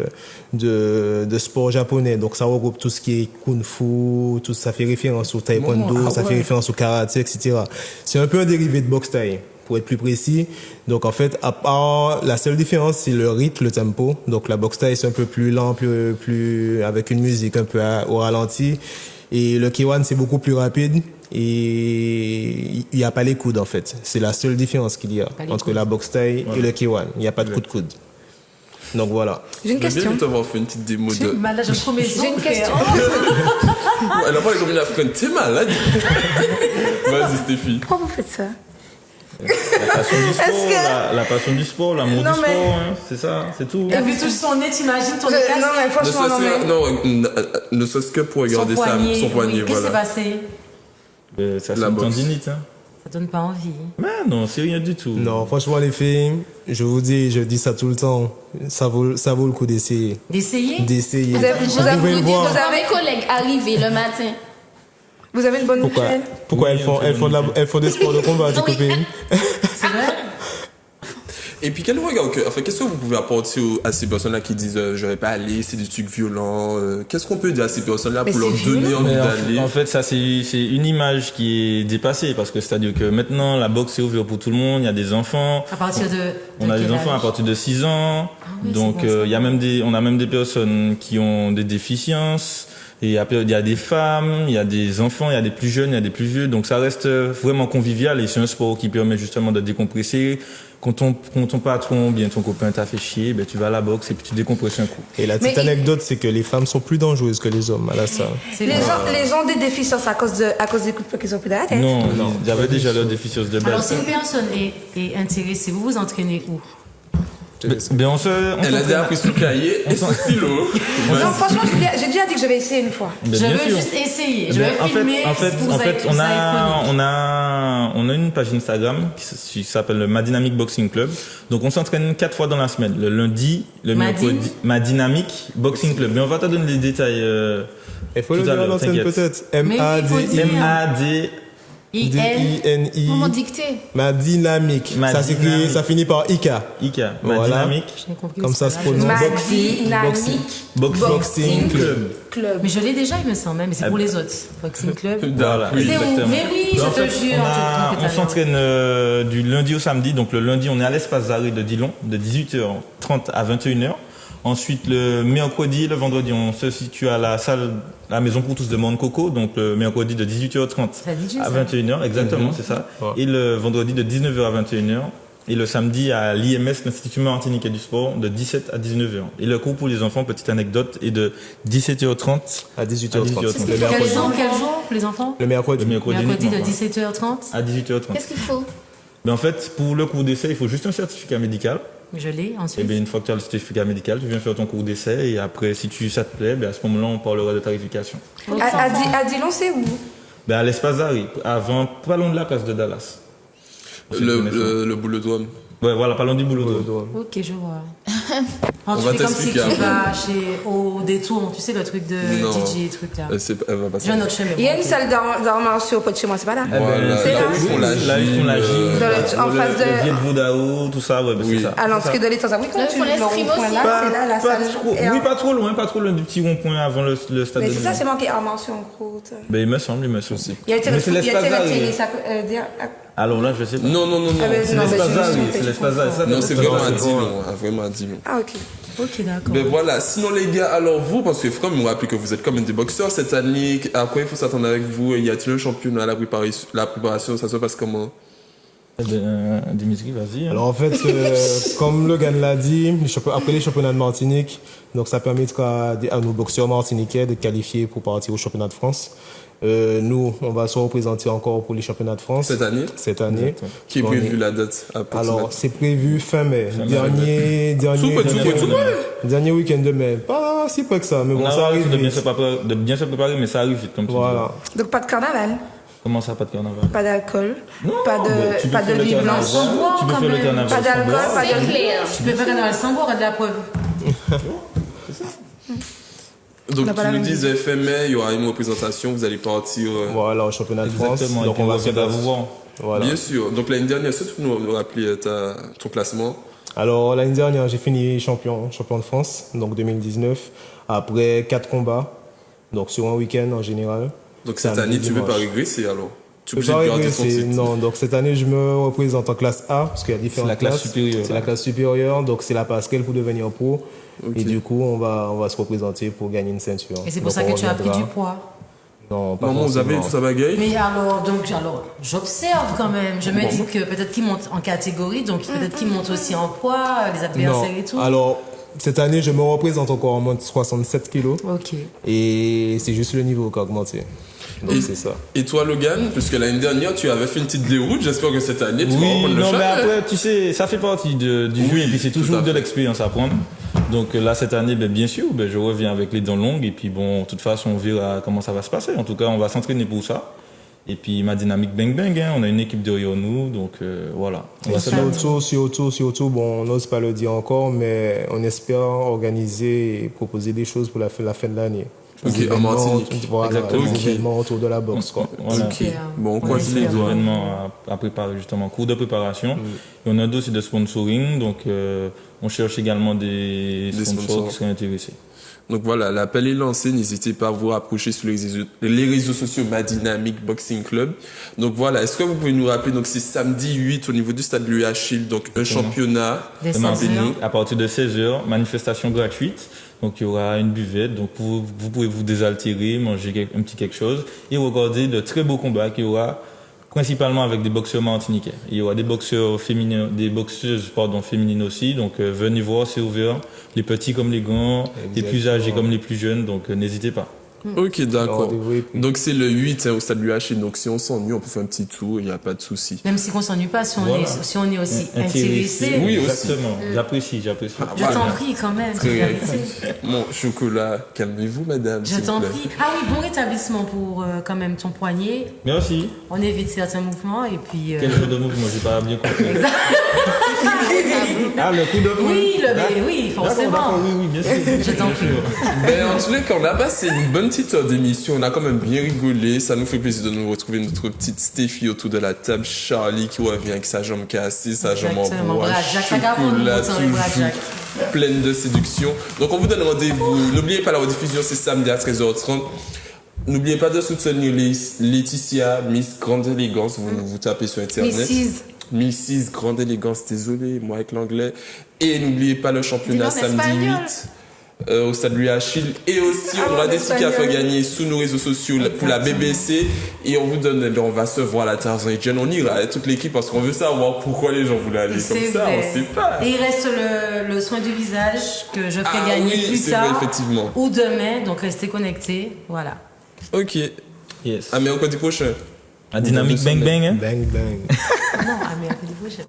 sport japonais. Donc ça regroupe tout ce qui est kung-fu, tout ça fait référence au taekwondo, ça fait référence au karaté, etc. C'est un peu un dérivé de boxe taille, pour être plus précis. Donc en fait, à part la seule différence, c'est le rythme, le tempo. Donc la boxe taille c'est un peu plus lent, plus avec une musique un peu au ralenti. Et le K1 c'est beaucoup plus rapide et il n'y a pas les coudes en fait. C'est la seule différence qu'il y a entre la boxe taille et le K1. Il n'y a pas de coup de coude. Donc voilà. J'ai une question. Je vais t'avoir fait une petite démo de... Malade, je promets. J'ai une question. Elle a pas les combien d'Africains. T'es malade. Vas-y Stéphie. Pourquoi vous faites ça? La passion du sport, l'amour du sport, hein, c'est ça, c'est tout. T'as vu tout son nez, t'imagines ton nez cassé? Non mais franchement, ne serait-ce que pour regarder son poignet, Qu'est-ce qui s'est passé? Ça c'est une tendinite, hein. Ça donne pas envie. Mais non, c'est rien du tout. Non, franchement les filles, je dis ça tout le temps, ça vaut le coup d'essayer. D'essayer? D'essayer. Vous avez collègues arrivés le matin. Vous avez une bonne mutuelle? Pourquoi elles font des sports de combat, tes copines? C'est vrai? Et puis qu'est-ce que vous pouvez apporter à ces personnes-là qui disent je vais pas aller, c'est des trucs violents. Qu'est-ce qu'on peut dire à ces personnes-là pour leur donner envie d'aller? En fait, ça c'est une image qui est dépassée parce que c'est-à-dire que maintenant la boxe est ouverte pour tout le monde. Il y a des enfants. À partir de on a des enfants à partir de 6 ans. Oui, donc il y a on a même des personnes qui ont des déficiences. Et après, il y a des femmes, il y a des enfants, il y a des plus jeunes, il y a des plus vieux. Donc ça reste vraiment convivial et c'est un sport qui permet justement de décompresser. Quand ton patron, bien ton copain t'a fait chier, ben tu vas à la boxe et puis tu décompresses un coup. Et la petite anecdote, c'est que les femmes sont plus dangereuses que les hommes à la salle. Les gens ont des déficiences à cause des coups de poing qu'ils ont pris de la tête? Non, il y avait déjà leur déficience de base. Alors si une personne est intéressée, vous vous entraînez où? Elle a déjà pris son cahier et son stylo. Non, franchement, j'ai déjà dit que je vais essayer une fois. Je veux juste essayer. Je vais filmer. En fait, on a une page Instagram qui s'appelle le Madynamic Boxing Club. Donc, on s'entraîne 4 fois dans la semaine. Le lundi, le mercredi. Madynamic Boxing Club. Mais on va te donner les détails. Il faut le dire à l'antenne peut-être. M-A-D. D-I-N-I. Comment dicter? Madynamic. Ça s'écrit, ça finit par Ika. Madynamic. Comme ça se prononce. Boxing Club. Mais je l'ai déjà, il me semble, mais c'est pour les autres. Boxing Club. Voilà. Mais oui, je te jure. On s'entraîne du lundi au samedi. Donc le lundi, on est à l'espace d'arrêt de Dillon, de 18h30 à 21h. Ensuite, le mercredi et le vendredi, on se situe à la salle, la Maison pour tous de Montcoco. Donc, le mercredi de 18h30 à 21h, exactement, c'est ça. Ouais. Et le vendredi de 19h à 21h. Et le samedi à l'IMS, l'Institut martiniquais du sport, de 17 à 19h. Et le cours pour les enfants, petite anecdote, est de 17h30 à 18h30. Quel jour pour les enfants? Le mercredi. Mercredi de 17h30 à 18h30. Qu'est-ce qu'il faut? En fait, pour le cours d'essai, il faut juste un certificat médical. Je l'ai ensuite. Et bien, une fois que tu as le certificat médical, tu viens faire ton cours d'essai et après, si ça te plaît, à ce moment-là, on parlera de tarification. À Dillon, c'est où? À l'espace d'arrêt, pas loin de la place de Dallas. Le boulodrome. Ouais, voilà, pas loin du boulodrome. Ok, je vois. Tu fais comme si tu vas au détour, tu sais, le truc de DJ, truc là. J'ai un autre chemin. Il y a une salle d'arts martiaux près de chez moi, c'est pas là? C'est là. Ils font la gym. En face de. Le Viet Vodao, tout ça, ouais, c'est ça. À l'entrée de l'État, oui, quand tu le rond-point là, c'est là la salle. Oui, pas trop loin du petit rond-point avant le stade de l'État. Mais c'est ça, c'est marqué arts martiaux en gros. Il me semble aussi. Il y a été le alors là, je sais pas. Non. C'est l'espace d'arrêt. Non, c'est vraiment à Dillon. Ah, ok. Ok, d'accord. Ben voilà, sinon les gars, alors vous, parce que comme vous me rappelez que vous êtes comme des boxeurs cette année, à quoi il faut s'attendre avec vous? Y a-t-il un championnat, la préparation, ça se passe comment? Dimitri, vas-y. Alors en fait, comme Logan l'a dit, après les championnats de Martinique, donc ça permettra à nos boxeurs martiniquais de qualifier pour partir au championnat de France. Nous, on va se représenter encore pour les championnats de France. Cette année. Qui est prévu la date? Alors, c'est prévu fin mai. Dernier week-end de mai. Pas si près que ça, mais bon, ça arrive. De bien se préparer, mais ça arrive vite, comme tu dis. Donc, pas de carnaval? Comment ça, pas de carnaval? Pas d'alcool, pas de nuit blanche. Tu peux faire le carnaval pas d'alcool, pas de nuit. Tu peux faire le carnaval sans boire, de la preuve. Donc tu nous dis FMA, il y aura une représentation, vous allez partir voilà, au championnat de France. Donc on va se voir. Voilà. Bien sûr. Donc l'année dernière, est-ce que tu peux nous rappeler ton classement? Alors l'année dernière, j'ai fini champion de France, donc 2019, après 4 combats, donc sur un week-end en général. Donc cette année, tu ne veux pas régresser alors? Tu peux pas régresser, non. Donc cette année, je me représente en classe A, parce qu'il y a différentes classes. C'est la classe supérieure, donc c'est la passerelle pour devenir pro. Okay. Et du coup, on va se représenter pour gagner une ceinture. Et c'est pour ça que tu as pris du poids? Non, pas forcément. Vous avez tout ça bagaille? Mais alors, j'observe quand même. Je me dis que peut-être qu'ils montent en catégorie, donc peut-être qu'ils montent aussi en poids, les adversaires et tout. Alors, cette année, je me représente encore en moins de 67 kilos. Ok. Et c'est juste le niveau qui a augmenté. Donc c'est ça. Et toi, Logan, puisque l'année dernière, tu avais fait une petite déroute, j'espère que cette année, tu vas reprendre le mais après, tu sais, ça fait partie du jeu, et puis c'est toujours de l'expérience à prendre. Donc là, cette année, bien sûr, je reviens avec les dents longues, et puis bon, de toute façon, on verra comment ça va se passer. En tout cas, on va s'entraîner pour ça. Et puis ma dynamique bang bang, on a une équipe derrière nous, donc voilà. Surtout, bon, on n'ose pas le dire encore, mais on espère organiser et proposer des choses pour la fin de l'année. Ok, en Martinique. Voilà, des événements autour de la boxe, quoi. Voilà. Okay. Bon, on croise les événements à préparer, justement, cours de préparation. Et on a un dossier de sponsoring, donc on cherche également des sponsors qui seraient intéressés. Donc voilà, l'appel est lancé, n'hésitez pas à vous rapprocher sur les réseaux sociaux Ma Dynamique Boxing Club. Donc voilà, est-ce que vous pouvez nous rappeler, donc c'est samedi 8 au niveau du stade Louis Achille, donc un championnat. À partir de 16h, manifestation gratuite. Donc il y aura une buvette, donc vous pouvez vous désaltérer, manger un petit quelque chose et regarder de très beaux combats qu'il y aura principalement avec des boxeurs martiniquais. Il y aura des boxeuses féminines aussi, donc venez voir, c'est ouvert, les petits comme les grands, les plus âgés comme les plus jeunes, donc n'hésitez pas. Ok, d'accord. Donc c'est le 8 au stade UH, donc si on s'ennuie, on peut faire un petit tour, il n'y a pas de souci. Même si on s'ennuie pas, si on est aussi intéressé. Oui, exactement. J'apprécie. Je t'en prie quand même. Mon chocolat, calmez-vous madame. Je t'en prie. Ah oui, bon rétablissement pour quand même ton poignet. Merci. On évite certains mouvements et puis... Quel genre de mouvement? J'ai pas bien compris. Le coup de poing. Oui, forcément. Oui, bien sûr. Je t'en prie. En tous les cas, on a passé une bonne petite heure d'émission, on a quand même bien rigolé, ça nous fait plaisir de nous retrouver notre petite Stéphie autour de la table, Charlie qui revient avec sa jambe cassée, sa jambe en bois, chocolat, toujours pleine de séduction. Donc on vous donne rendez-vous, n'oubliez pas la rediffusion, c'est samedi à 13h30. N'oubliez pas de soutenir Laetitia, Miss Grande Élégance, vous tapez sur internet. Mrs. Grande Élégance, désolé, moi avec l'anglais. Et n'oubliez pas le championnat samedi 8. Au stade Louis Achille, et aussi on aura des tickets à faire gagner sous nos réseaux sociaux pour la BBC, et on vous donne, on va se voir à la Tarzan et Jen, on ira toute l'équipe parce qu'on veut savoir pourquoi les gens voulaient aller comme ça, on sait pas. Et il reste le soin du visage que je ferai gagner plus tard, vrai, effectivement. Ou demain, donc restez connectés, voilà. Ok. Yes. À mercredi prochain. À Dynamique bang bang, hein? Bang bang. Non, à mercredi prochain.